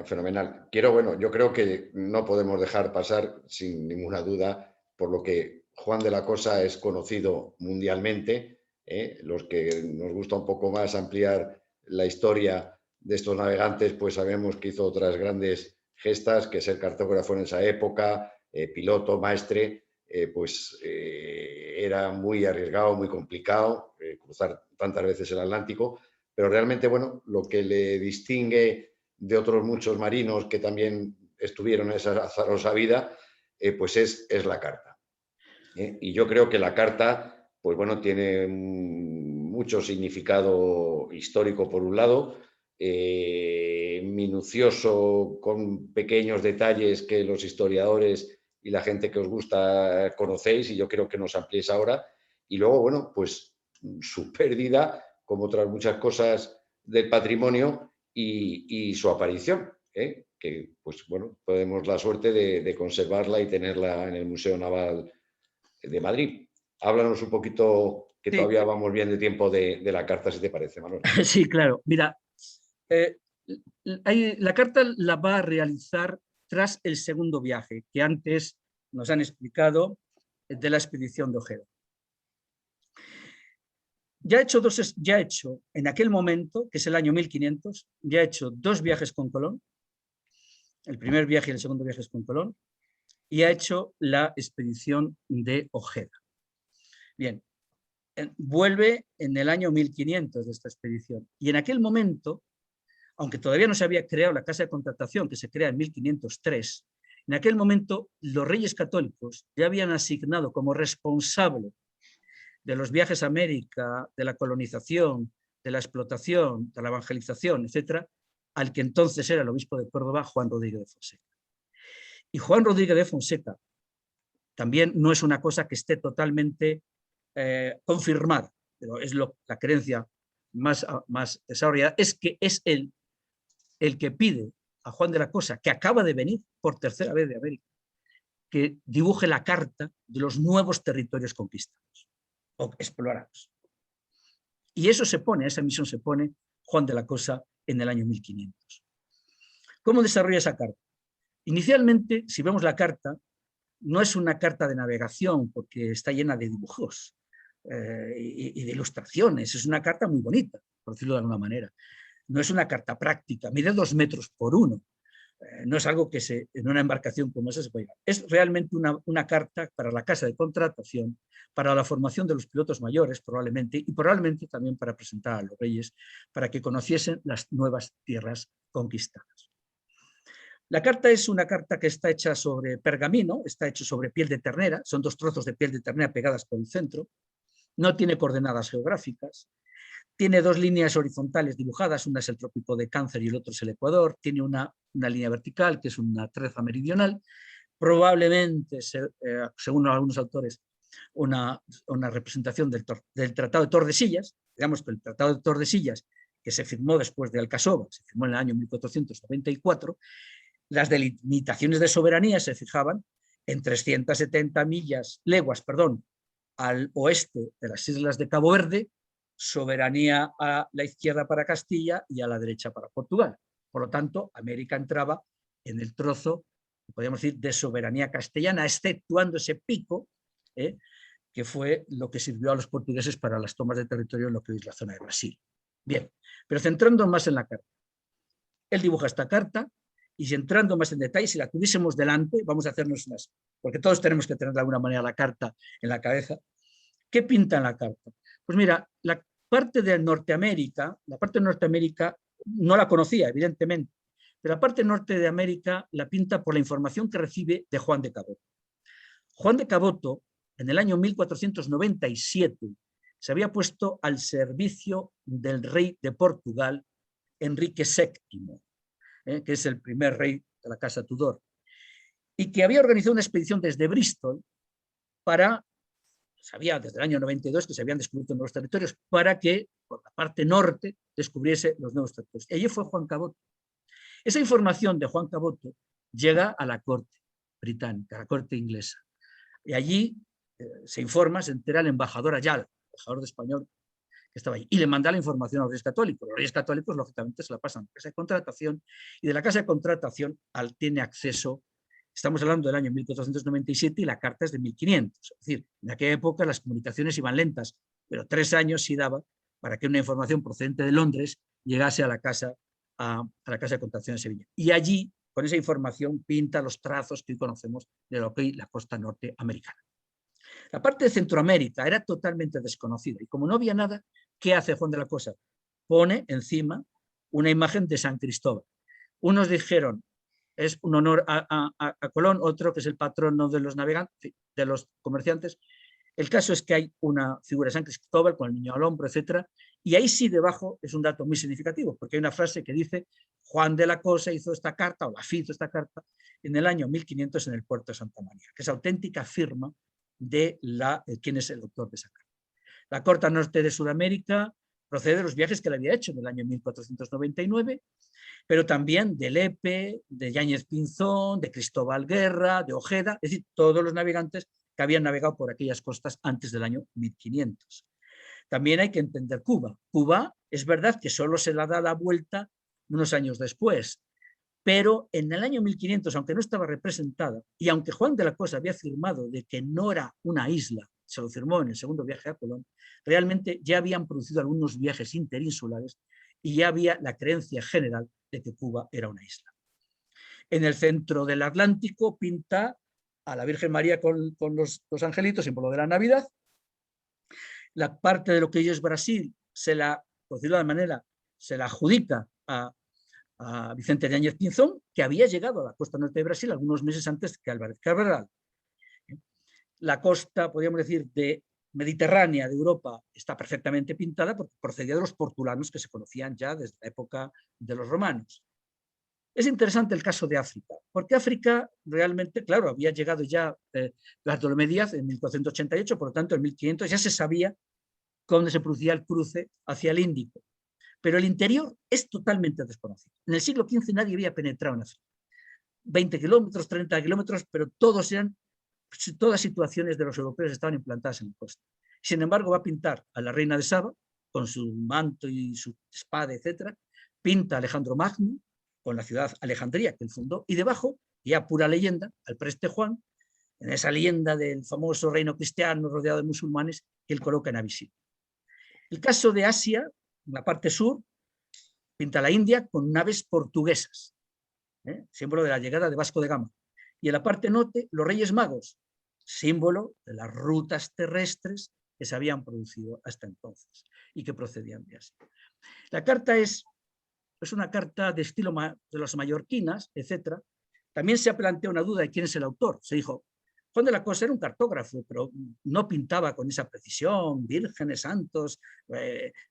[SPEAKER 3] Fenomenal. Yo creo que no podemos dejar pasar sin ninguna duda por lo que Juan de la Cosa es conocido mundialmente. Los que nos gusta un poco más ampliar la historia de estos navegantes, pues sabemos que hizo otras grandes gestas, que ser cartógrafo en esa época, piloto, maestre, era muy arriesgado, muy complicado cruzar tantas veces el Atlántico, pero realmente, bueno, lo que le distingue de otros muchos marinos que también estuvieron en esa azarosa vida, pues es la carta. Y yo creo que la carta, pues bueno, tiene mucho significado histórico por un lado, minucioso, con pequeños detalles que los historiadores y la gente que os gusta conocéis, y yo creo que nos ampliéis ahora. Y luego, bueno, pues su pérdida, como otras muchas cosas del patrimonio, y su aparición, que, pues bueno, tenemos la suerte de conservarla y tenerla en el Museo Naval de Madrid. Háblanos un poquito, que
[SPEAKER 4] Sí.
[SPEAKER 3] todavía vamos bien de tiempo, de la carta, si te parece, Manuel.
[SPEAKER 4] Sí, claro. Mira, la carta la va a realizar tras el segundo viaje, que antes nos han explicado, de la expedición de Ojeda. Ya ha hecho en aquel momento, que es el año 1500, ya ha hecho 2 viajes con Colón, el primer viaje y el segundo viaje es con Colón, y ha hecho la expedición de Ojeda. Bien, vuelve en el año 1500 de esta expedición, y en aquel momento, aunque todavía no se había creado la Casa de Contratación, que se crea en 1503, en aquel momento los reyes católicos ya habían asignado como responsable de los viajes a América, de la colonización, de la explotación, de la evangelización, etcétera, al que entonces era el obispo de Córdoba, Juan Rodríguez de Fonseca. Y Juan Rodríguez de Fonseca también no es una cosa que esté totalmente confirmada, pero es la creencia más desarrollada, es que es él el que pide a Juan de la Cosa, que acaba de venir por tercera vez de América, que dibuje la carta de los nuevos territorios conquistados o explorados. Y eso se pone, esa misión se pone Juan de la Cosa en el año 1500. ¿Cómo desarrolla esa carta? Inicialmente, si vemos la carta, no es una carta de navegación porque está llena de dibujos y de ilustraciones, es una carta muy bonita, por decirlo de alguna manera. No es una carta práctica, mide 2 metros por 1. No es algo que en una embarcación como esa se puede llevar. Es realmente una carta para la Casa de Contratación, para la formación de los pilotos mayores probablemente, y probablemente también para presentar a los reyes, para que conociesen las nuevas tierras conquistadas. La carta es una carta que está hecha sobre pergamino, está hecha sobre piel de ternera, son 2 trozos de piel de ternera pegadas por el centro, no tiene coordenadas geográficas, tiene 2 líneas horizontales dibujadas, una es el trópico de Cáncer y el otro es el Ecuador, tiene una línea vertical que es una treza meridional, probablemente, según algunos autores, una representación del Tratado de Tordesillas. Digamos que el Tratado de Tordesillas, que se firmó después de Alcasova, se firmó en el año 1494, las delimitaciones de soberanía se fijaban en 370 leguas al oeste de las islas de Cabo Verde, soberanía a la izquierda para Castilla y a la derecha para Portugal. Por lo tanto, América entraba en el trozo, podríamos decir, de soberanía castellana, exceptuando ese pico, que fue lo que sirvió a los portugueses para las tomas de territorio en lo que hoy es la zona de Brasil. Bien, pero centrando más en la carta. Él dibuja esta carta, y si entrando más en detalle, si la tuviésemos delante, vamos a hacernos unas, porque todos tenemos que tener de alguna manera la carta en la cabeza. ¿Qué pinta en la carta? Pues mira, la parte de Norteamérica no la conocía, evidentemente, pero la parte norte de América la pinta por la información que recibe de Juan de Caboto. Juan de Caboto, en el año 1497, se había puesto al servicio del rey de Portugal, Enrique VII, que es el primer rey de la Casa Tudor, y que había organizado una expedición desde Bristol para, sabía desde el año 92 que se habían descubierto nuevos territorios, para que por la parte norte descubriese los nuevos territorios. Y allí fue Juan Caboto. Esa información de Juan Caboto llega a la corte británica, a la corte inglesa, y allí se informa, se entera el embajador Ayala, embajador de español, que estaba allí, y le manda la información a los reyes católicos. Los reyes católicos, lógicamente, se la pasan a la Casa de Contratación, y de la Casa de Contratación tiene acceso, estamos hablando del año 1497 y la carta es de 1500. Es decir, en aquella época las comunicaciones iban lentas, pero 3 años sí daba para que una información procedente de Londres llegase a la Casa de Contratación de Sevilla. Y allí, con esa información, pinta los trazos que hoy conocemos de lo que hoy la costa norteamericana. La parte de Centroamérica era totalmente desconocida, y como no había nada, ¿qué hace Juan de la Cosa? Pone encima una imagen de San Cristóbal. Unos dijeron, es un honor a Colón, otro que es el patrono de los navegantes, de los comerciantes, El caso es que hay una figura de San Cristóbal con el niño al hombro, etc. Y ahí sí debajo es un dato muy significativo, porque hay una frase que dice: Juan de la Cosa hizo esta carta, o la hizo esta carta, en el año 1500 en el puerto de Santa María, que es auténtica firma de quién es el autor de esa carta. La Corte Norte de Sudamérica procede de los viajes que le había hecho en el año 1499, pero también de Lepe, de Yáñez Pinzón, de Cristóbal Guerra, de Ojeda, es decir, todos los navegantes que habían navegado por aquellas costas antes del año 1500. También hay que entender Cuba. Cuba es verdad que solo se la da la vuelta unos años después, pero en el año 1500, aunque no estaba representada, y aunque Juan de la Cosa había firmado de que no era una isla, se lo firmó en el segundo viaje a Colón, realmente ya habían producido algunos viajes interinsulares y ya había la creencia general de que Cuba era una isla. En el centro del Atlántico pinta a la Virgen María con los angelitos, símbolo de la Navidad. La parte de lo que hoy es Brasil, por decirlo de manera, se la adjudica a Vicente Yáñez Pinzón, que había llegado a la costa norte de Brasil algunos meses antes que Álvarez Cabral. La costa, podríamos decir, de mediterránea de Europa está perfectamente pintada porque procedía de los portulanos que se conocían ya desde la época de los romanos. Es interesante el caso de África, porque África realmente, claro, había llegado ya Bartolomé Díaz en 1488, por lo tanto en 1500 ya se sabía dónde se producía el cruce hacia el Índico. Pero el interior es totalmente desconocido. En el siglo XV nadie había penetrado en África. 20 kilómetros, 30 kilómetros, pero todas situaciones de los europeos estaban implantadas en la costa. Sin embargo, va a pintar a la reina de Saba, con su manto y su espada, etc. Pinta a Alejandro Magno, con la ciudad Alejandría que él fundó, y debajo, ya pura leyenda, al preste Juan, en esa leyenda del famoso reino cristiano rodeado de musulmanes, que él coloca en Abisinia. El caso de Asia, en la parte sur, pinta la India con naves portuguesas, símbolo de la llegada de Vasco de Gama. Y en la parte norte, los Reyes Magos, símbolo de las rutas terrestres que se habían producido hasta entonces y que procedían de Asia. La carta es una carta de estilo de las mallorquinas, etc. También se plantea una duda de quién es el autor. Se dijo, Juan de la Cosa era un cartógrafo, pero no pintaba con esa precisión, vírgenes, santos,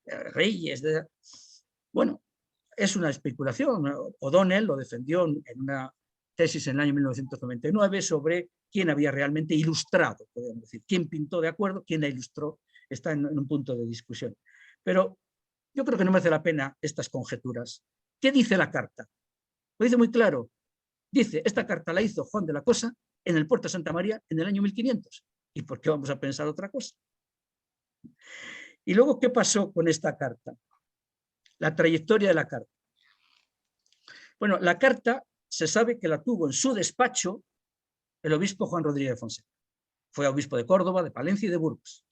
[SPEAKER 4] reyes. Bueno, es una especulación. O'Donnell lo defendió en una tesis en el año 1999 sobre quién había realmente ilustrado, podríamos decir, quién pintó de acuerdo, quién la ilustró, está en un punto de discusión. Pero yo creo que no merece la pena estas conjeturas. ¿Qué dice la carta? Lo dice muy claro. Dice, esta carta la hizo Juan de la Cosa en el puerto de Santa María en el año 1500. ¿Y por qué vamos a pensar otra cosa? Y luego, ¿qué pasó con esta carta? La trayectoria de la carta. Bueno, la carta se sabe que la tuvo en su despacho el obispo Juan Rodríguez de Fonseca. Fue obispo de Córdoba, de Palencia y de Burgos.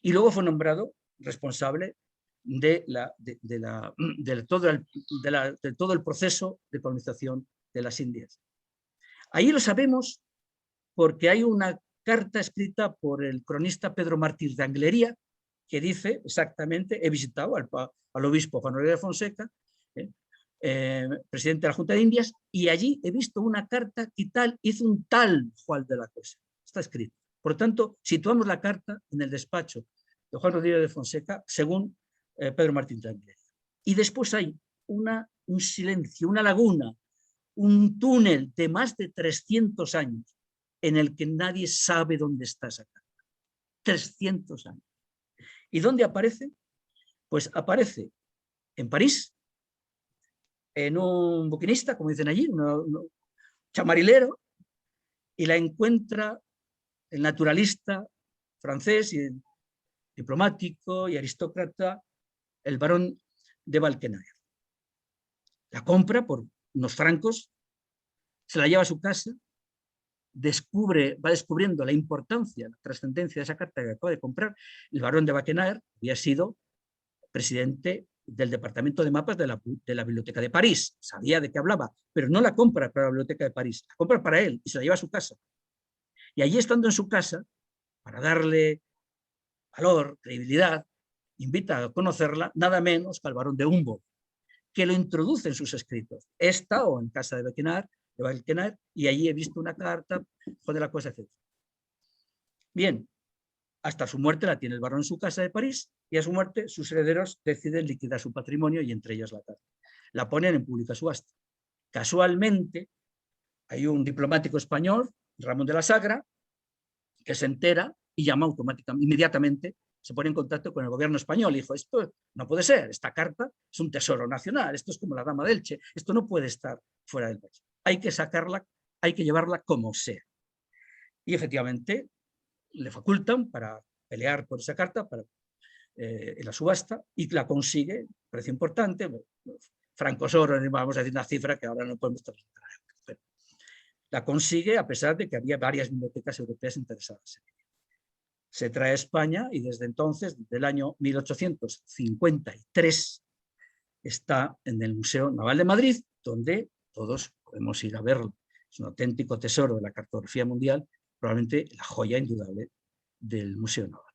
[SPEAKER 4] Y luego fue nombrado responsable de todo el proceso de colonización de las Indias. Ahí lo sabemos porque hay una carta escrita por el cronista Pedro Mártir de Anglería que dice exactamente, he visitado al obispo Juan Rodríguez de Fonseca, presidente de la Junta de Indias, y allí he visto una carta y tal, hizo un tal Juan de la Cosa. Está escrito. Por lo tanto, situamos la carta en el despacho de Juan Rodríguez de Fonseca, según Pedro Martín de Anglería. Y después hay un silencio, una laguna, un túnel de más de 300 años en el que nadie sabe dónde está esa carta. 300 años. ¿Y dónde aparece? Pues aparece en París, en un buquinista, como dicen allí, un chamarilero, y la encuentra el naturalista francés y el diplomático y aristócrata, el barón de Valquenaer. La compra por unos francos, se la lleva a su casa, va descubriendo la importancia, la trascendencia de esa carta que acaba de comprar. El barón de Valquenaer había sido presidente del departamento de mapas de la Biblioteca de París. Sabía de qué hablaba, pero no la compra para la Biblioteca de París, la compra para él y se la lleva a su casa. Y allí, estando en su casa, para darle valor, credibilidad, invita a conocerla nada menos que al barón de Humboldt, que lo introduce en sus escritos. He estado en casa de Valquenaer y allí he visto una carta, Juan de la Cosa, etc. Bien, hasta su muerte la tiene el barón en su casa de París, y a su muerte sus herederos deciden liquidar su patrimonio y entre ellos la carta. La ponen en pública subasta. Casualmente hay un diplomático español, Ramón de la Sagra, que se entera y llama automáticamente, inmediatamente, se pone en contacto con el gobierno español y dijo, esto no puede ser, esta carta es un tesoro nacional, esto es como la dama de Elche, esto no puede estar fuera del país, hay que sacarla, hay que llevarla como sea. Y efectivamente le facultan para pelear por esa carta en la subasta y la consigue, precio importante, francos oro, vamos a decir una cifra que ahora no podemos trasladar, pero la consigue a pesar de que había varias bibliotecas europeas interesadas en ella. Se trae a España y desde entonces, desde el año 1853, está en el Museo Naval de Madrid, donde todos podemos ir a verlo. Es un auténtico tesoro de la cartografía mundial, probablemente la joya indudable del Museo Naval.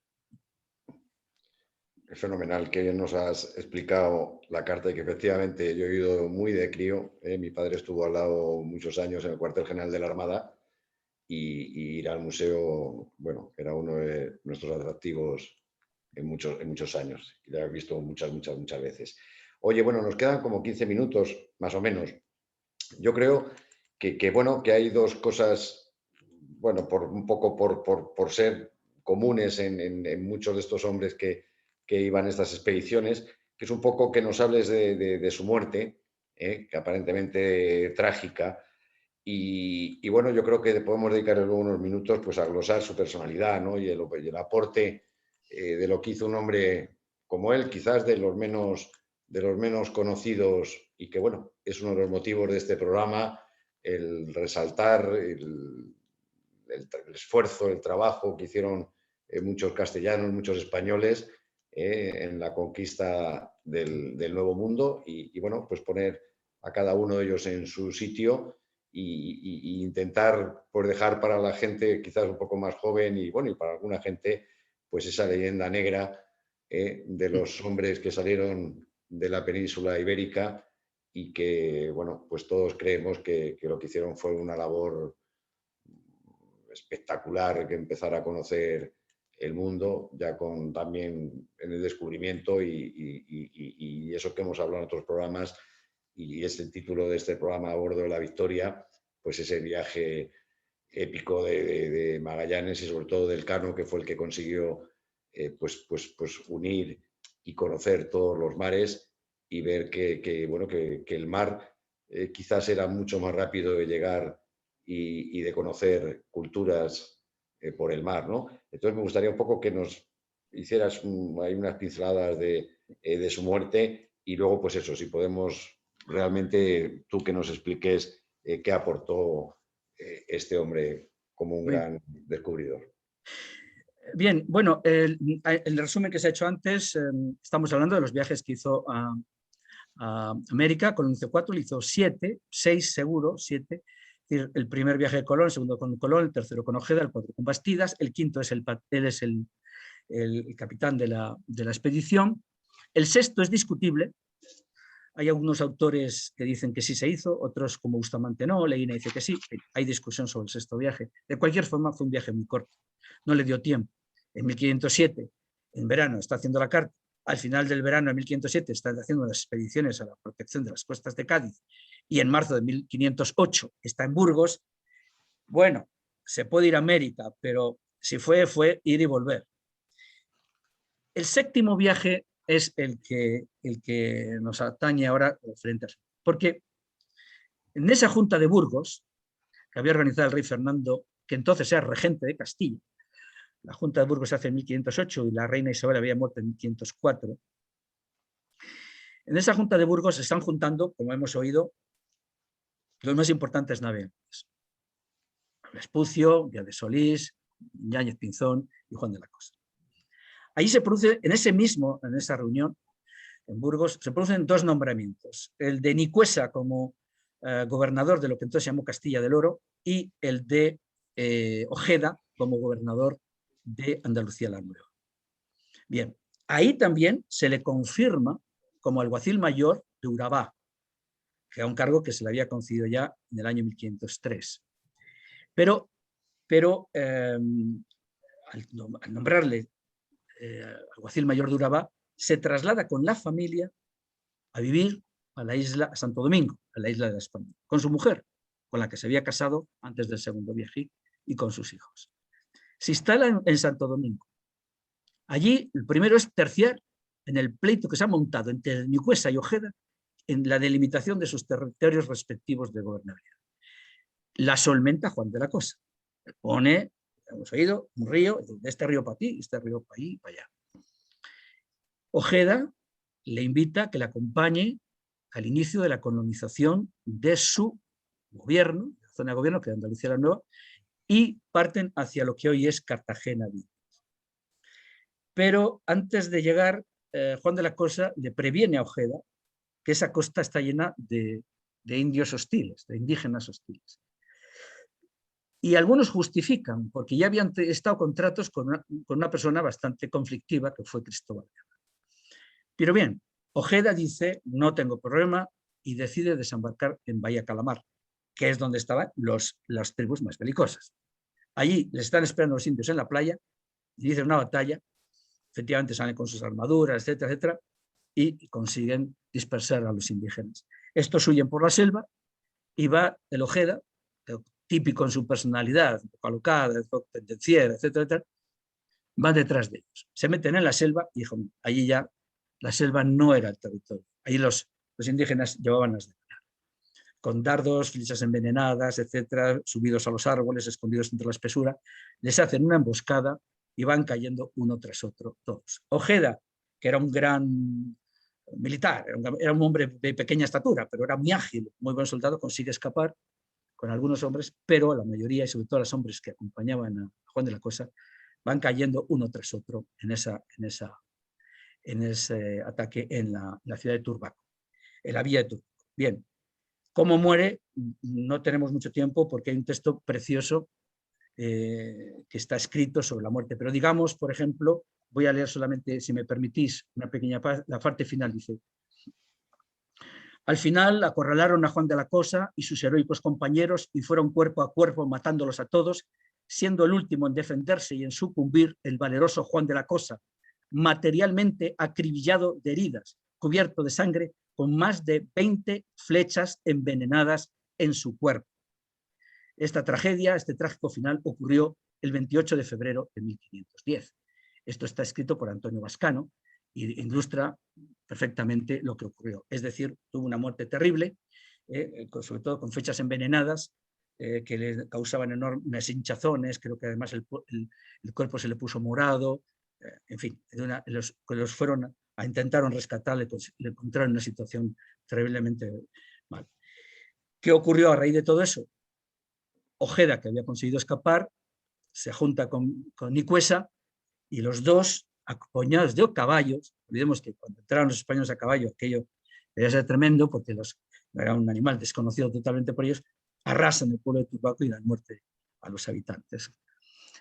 [SPEAKER 3] Es fenomenal que nos has explicado la carta y que efectivamente yo he ido muy de crío. Mi padre estuvo al lado muchos años en el cuartel general de la Armada y ir al museo, bueno, era uno de nuestros atractivos en muchos años. Ya he visto muchas veces. Oye, bueno, nos quedan como 15 minutos, más o menos. Yo creo bueno, que hay dos cosas, bueno, un poco por ser comunes en muchos de estos hombres que iban a estas expediciones, que es un poco que nos hables de su muerte, que aparentemente trágica, y bueno, yo creo que podemos dedicarle luego unos minutos pues, a glosar su personalidad, ¿no? y el aporte de lo que hizo un hombre como él, quizás de los menos conocidos, y que bueno, es uno de los motivos de este programa, el resaltar el esfuerzo, el trabajo que hicieron muchos castellanos, muchos españoles, en la conquista del Nuevo Mundo y bueno, pues poner a cada uno de ellos en su sitio y intentar pues, dejar para la gente quizás un poco más joven y bueno, y para alguna gente pues esa leyenda negra de los hombres que salieron de la península ibérica y que bueno, pues todos creemos que lo que hicieron fue una labor espectacular, que empezar a conocer el mundo, ya con también en el descubrimiento y eso que hemos hablado en otros programas, y es el título de este programa, A bordo de la Victoria, pues ese viaje épico de Magallanes y sobre todo del Cano, que fue el que consiguió pues unir y conocer todos los mares y ver que el mar quizás era mucho más rápido de llegar y de conocer culturas por el mar, ¿no? Entonces me gustaría un poco que nos hicieras hay unas pinceladas de su muerte y luego, pues eso, si podemos realmente tú que nos expliques qué aportó este hombre como un gran descubridor.
[SPEAKER 4] Bien, bueno, el resumen que se ha hecho antes, estamos hablando de los viajes que hizo a América. Colonizó 4, le hizo 7, 6 seguro, 7. El primer viaje de Colón, el segundo con Colón, el tercero con Ojeda, el cuarto con Bastidas, el quinto es él es el capitán de la expedición. El sexto es discutible. Hay algunos autores que dicen que sí se hizo, otros como Bustamante no, Leguina dice que sí. Hay discusión sobre el sexto viaje. De cualquier forma fue un viaje muy corto, no le dio tiempo. En 1507, en verano, está haciendo la carta. Al final del verano de 1507 está haciendo las expediciones a la protección de las costas de Cádiz y en marzo de 1508 está en Burgos. Bueno, se puede ir a América, pero si fue ir y volver. El séptimo viaje es el que nos atañe ahora frente a... Porque en esa junta de Burgos, que había organizado el rey Fernando, que entonces era regente de Castilla, la junta de Burgos se hace en 1508 y la reina Isabel había muerto en 1504. En esa junta de Burgos se están juntando, como hemos oído, los más importantes navegantes. Vespucio, Díaz de Solís, Yáñez Pinzón y Juan de la Cosa. Ahí se produce, en esa reunión, en Burgos, se producen dos nombramientos. El de Nicuesa como gobernador de lo que entonces se llamó Castilla del Oro y el de Ojeda como gobernador de Andalucía la Nueva. Bien, ahí también se le confirma como alguacil mayor de Urabá, que era un cargo que se le había concedido ya en el año 1503. Pero al nombrarle alguacil mayor de Urabá, se traslada con la familia a vivir a la isla, a Santo Domingo, a la isla de la España, con su mujer, con la que se había casado antes del segundo viaje, y con sus hijos. Se instala en Santo Domingo. Allí, el primero es terciar en el pleito que se ha montado entre Nicuesa y Ojeda en la delimitación de sus territorios respectivos de gobernabilidad. La solventa Juan de la Cosa. Pone, hemos oído, un río, de este río para ti, este río para ahí, para allá. Ojeda le invita a que le acompañe al inicio de la colonización de su gobierno, la zona de gobierno, que es Andalucía la Nueva, y parten hacia lo que hoy es Cartagena. Pero antes de llegar, Juan de la Cosa le previene a Ojeda que esa costa está llena de indios hostiles, de indígenas hostiles. Y algunos justifican, porque ya habían estado contratos con una persona bastante conflictiva, que fue Cristóbal. Pero bien, Ojeda dice, no tengo problema, y decide desembarcar en Bahía Calamar, que es donde estaban las tribus más belicosas. Allí les están esperando los indios en la playa, inician una batalla, efectivamente salen con sus armaduras, etcétera, etcétera, y consiguen dispersar a los indígenas. Estos huyen por la selva y va el Ojeda, típico en su personalidad, alocada, pendenciera, etcétera, etcétera, va detrás de ellos. Se meten en la selva y allí ya la selva no era el territorio. Allí los indígenas llevaban las de ganar, con dardos, flechas envenenadas, etcétera, subidos a los árboles, escondidos entre la espesura, les hacen una emboscada y van cayendo uno tras otro todos. Ojeda, que era un gran militar, era un hombre de pequeña estatura, pero era muy ágil, muy buen soldado, consigue escapar con algunos hombres, pero la mayoría, y sobre todo los hombres que acompañaban a Juan de la Cosa, van cayendo uno tras otro en ese ataque en la ciudad de Turbaco, en la villa de Turbaco. Bien, ¿cómo muere? No tenemos mucho tiempo porque hay un texto precioso que está escrito sobre la muerte, pero digamos, por ejemplo, voy a leer solamente, si me permitís, una pequeña parte, la parte final dice: al final acorralaron a Juan de la Cosa y sus heroicos compañeros y fueron cuerpo a cuerpo matándolos a todos, siendo el último en defenderse y en sucumbir el valeroso Juan de la Cosa, materialmente acribillado de heridas, cubierto de sangre, con más de 20 flechas envenenadas en su cuerpo. Esta tragedia, este trágico final, ocurrió el 28 de febrero de 1510. Esto está escrito por Antonio Vascano y ilustra perfectamente lo que ocurrió. Es decir, tuvo una muerte terrible, sobre todo con flechas envenenadas, que le causaban enormes hinchazones, creo que además el cuerpo se le puso morado, en fin, los fueron intentaron rescatarle, le encontraron en una situación terriblemente mal. ¿Qué ocurrió a raíz de todo eso? Ojeda, que había conseguido escapar, se junta con Nicuesa y los dos, acompañados de caballos, olvidemos que cuando entraron los españoles a caballo, aquello debía ser tremendo porque era un animal desconocido totalmente por ellos, arrasan el pueblo de Turbaco y dan muerte a los habitantes.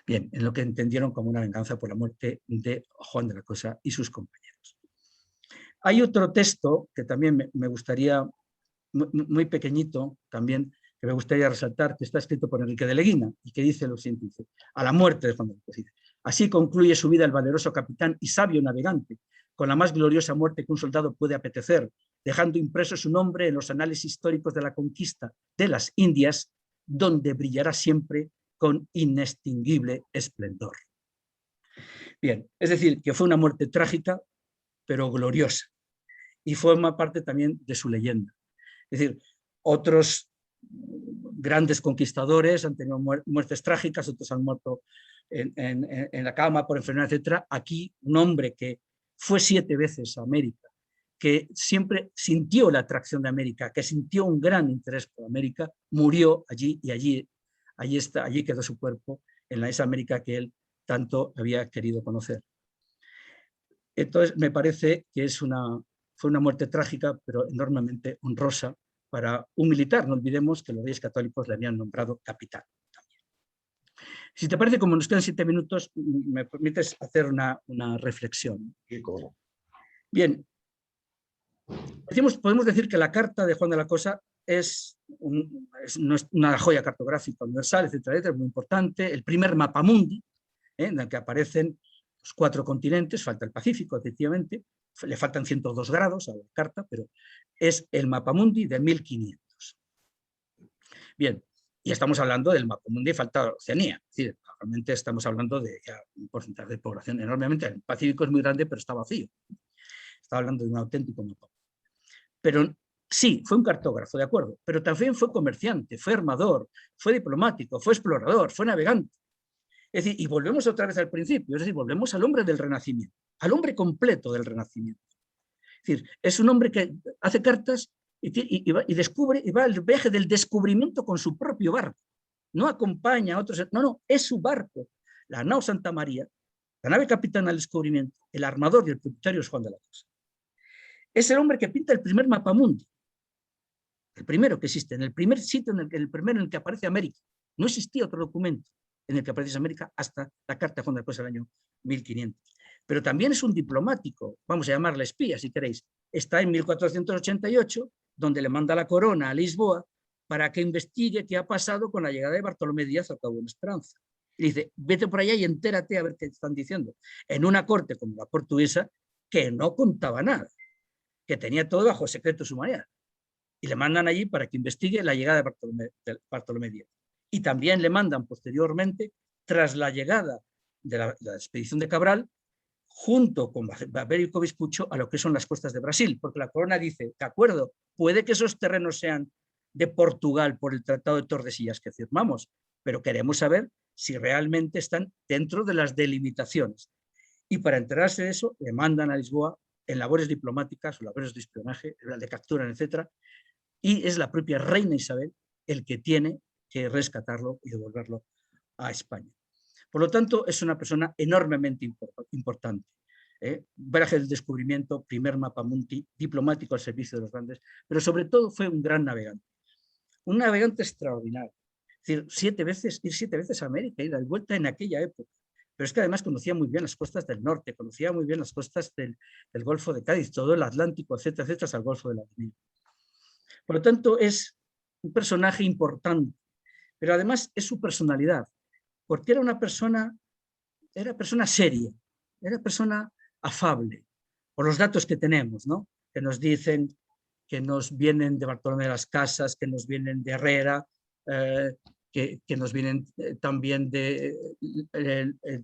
[SPEAKER 4] Bien, en lo que entendieron como una venganza por la muerte de Juan de la Cosa y sus compañeros. Hay otro texto que también me gustaría, muy pequeñito también, que me gustaría resaltar, que está escrito por Enrique de Leguina y que dice lo siguiente: dice, a la muerte de Juan de la Cosa. Así concluye su vida el valeroso capitán y sabio navegante, con la más gloriosa muerte que un soldado puede apetecer, dejando impreso su nombre en los anales históricos de la conquista de las Indias, donde brillará siempre con inextinguible esplendor. Bien, es decir, que fue una muerte trágica, pero gloriosa, y forma parte también de su leyenda. Es decir, otros grandes conquistadores han tenido muertes trágicas, otros han muerto en la cama por enfermedad, etc. Aquí un hombre que fue 7 veces a América, que siempre sintió la atracción de América, que sintió un gran interés por América, murió allí y allí quedó su cuerpo, en esa América que él tanto había querido conocer. Entonces me parece que fue una muerte trágica, pero enormemente honrosa para un militar. No olvidemos que los reyes católicos le habían nombrado capitán también. Si te parece, como nos quedan 7 minutos, me permites hacer una reflexión. Bien, podemos decir que la carta de Juan de la Cosa es una joya cartográfica universal, etcétera, etcétera, muy importante, el primer mapamundi, en el que aparecen los 4 continentes, falta el Pacífico, efectivamente, le faltan 102 grados a la carta, pero es el Mapamundi de 1500. Bien, y estamos hablando del Mapamundi, falta Oceanía, es decir, realmente estamos hablando de ya un porcentaje de población enormemente, el Pacífico es muy grande, pero está vacío. Está hablando de un auténtico mapa. Pero sí, fue un cartógrafo, de acuerdo, pero también fue comerciante, fue armador, fue diplomático, fue explorador, fue navegante. Es decir, y volvemos otra vez al principio, es decir, volvemos al hombre del Renacimiento, al hombre completo del Renacimiento. Es decir, es un hombre que hace cartas y descubre, y va al viaje del descubrimiento con su propio barco. No acompaña a otros, no, es su barco. La nao Santa María, la nave capitana del descubrimiento, el armador y el propietario es Juan de la Cosa. Es el hombre que pinta el primer mapamundi, el primero que existe, en el primer sitio, el primero en el que aparece América. No existía otro documento en el que aparece América hasta la carta de Juan de la Cosa del año 1500. Pero también es un diplomático, vamos a llamarle espía si queréis. Está en 1488, donde le manda la corona a Lisboa para que investigue qué ha pasado con la llegada de Bartolomé Díaz al Cabo de Esperanza. Y dice, vete por allá y entérate a ver qué están diciendo. En una corte como la portuguesa, que no contaba nada, que tenía todo bajo secreto sumarial. Y le mandan allí para que investigue la llegada de Bartolomé Díaz. Y también le mandan posteriormente, tras la llegada de la expedición de Cabral, junto con Américo Vespuccio, a lo que son las costas de Brasil, porque la corona dice, de acuerdo, puede que esos terrenos sean de Portugal por el Tratado de Tordesillas que firmamos, pero queremos saber si realmente están dentro de las delimitaciones. Y para enterarse de eso, le mandan a Lisboa en labores diplomáticas o labores de espionaje, de captura, etc. Y es la propia reina Isabel el que tiene que rescatarlo y devolverlo a España. Por lo tanto, es una persona enormemente importante. Viaje del descubrimiento, primer mapamundi, diplomático al servicio de los grandes, pero sobre todo fue un gran navegante. Un navegante extraordinario. Es decir, ir 7 veces a América, ida y vuelta en aquella época. Pero es que además conocía muy bien las costas del norte, conocía muy bien las costas del Golfo de Cádiz, todo el Atlántico, etcétera, etcétera, hasta el Golfo de la Guinea. Por lo tanto, es un personaje importante, pero además es su personalidad, porque era persona seria, era persona afable, por los datos que tenemos, ¿no? Que nos dicen que nos vienen de Bartolomé de las Casas, que nos vienen de Herrera, que nos vienen también de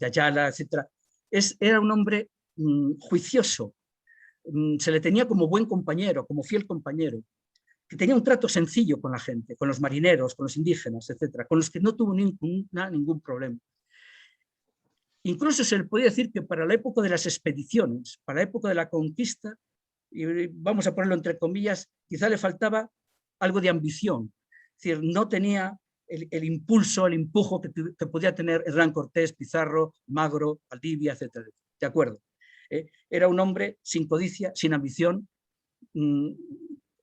[SPEAKER 4] Ayala, etc. Era un hombre juicioso, se le tenía como buen compañero, como fiel compañero, que tenía un trato sencillo con la gente, con los marineros, con los indígenas, etc., con los que no tuvo ningún problema. Incluso se le podía decir que para la época de las expediciones, para la época de la conquista, y vamos a ponerlo entre comillas, quizá le faltaba algo de ambición. Es decir, no tenía el impulso, el empujo que podía tener Hernán Cortés, Pizarro, Magro, Valdivia, etc. De acuerdo. Era un hombre sin codicia, sin ambición,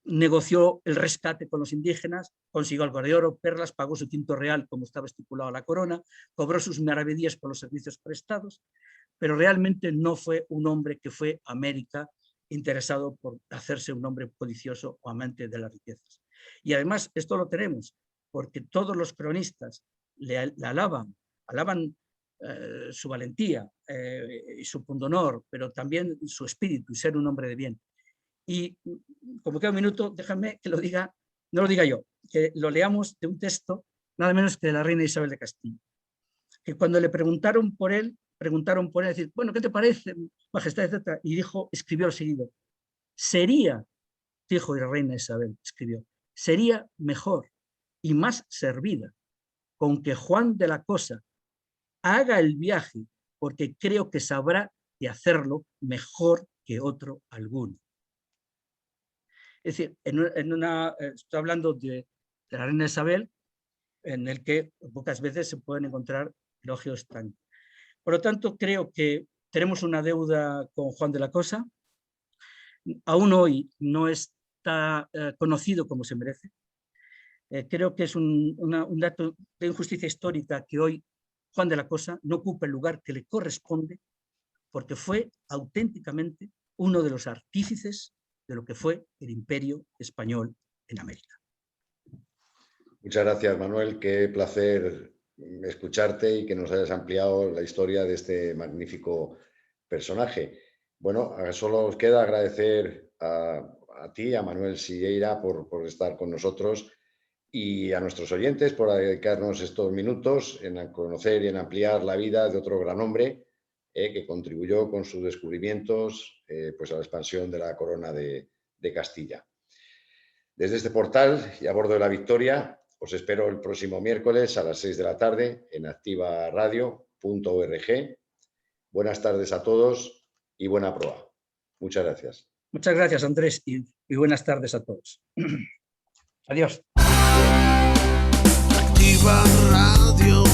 [SPEAKER 4] negoció el rescate con los indígenas, consiguió algo de oro, perlas, pagó su quinto real como estaba estipulado a la corona, cobró sus maravedías por los servicios prestados, pero realmente no fue un hombre que fue a América interesado por hacerse un hombre codicioso o amante de las riquezas. Y además esto lo tenemos porque todos los cronistas le alaban su valentía y su pundonor, pero también su espíritu y ser un hombre de bien. Y como queda un minuto, déjame que lo diga, no lo diga yo, que lo leamos de un texto nada menos que de la reina Isabel de Castilla, que cuando le preguntaron por él, decir, bueno, ¿qué te parece, majestad, etcétera? Y escribió lo seguido, dijo la reina Isabel, escribió, sería mejor y más servida con que Juan de la Cosa haga el viaje, porque creo que sabrá de hacerlo mejor que otro alguno. Es decir, estoy hablando de la reina Isabel, en el que pocas veces se pueden encontrar elogios tan. Por lo tanto, creo que tenemos una deuda con Juan de la Cosa. Aún hoy no está conocido como se merece. Creo que es un dato de injusticia histórica que hoy Juan de la Cosa no ocupa el lugar que le corresponde, porque fue auténticamente uno de los artífices de lo que fue el Imperio Español en América.
[SPEAKER 3] Muchas gracias, Manuel. Qué placer escucharte y que nos hayas ampliado la historia de este magnífico personaje. Bueno, solo os queda agradecer a ti, a Manuel Silleira, por estar con nosotros y a nuestros oyentes por dedicarnos estos minutos en conocer y en ampliar la vida de otro gran hombre que contribuyó con sus descubrimientos pues a la expansión de la corona de Castilla. Desde este portal y a bordo de la Victoria, os espero el próximo miércoles a las 6 de la tarde en activaradio.org. Buenas tardes a todos y buena proa. Muchas gracias.
[SPEAKER 4] Muchas gracias, Andrés, y buenas tardes a todos. Adiós.
[SPEAKER 6] Activa Radio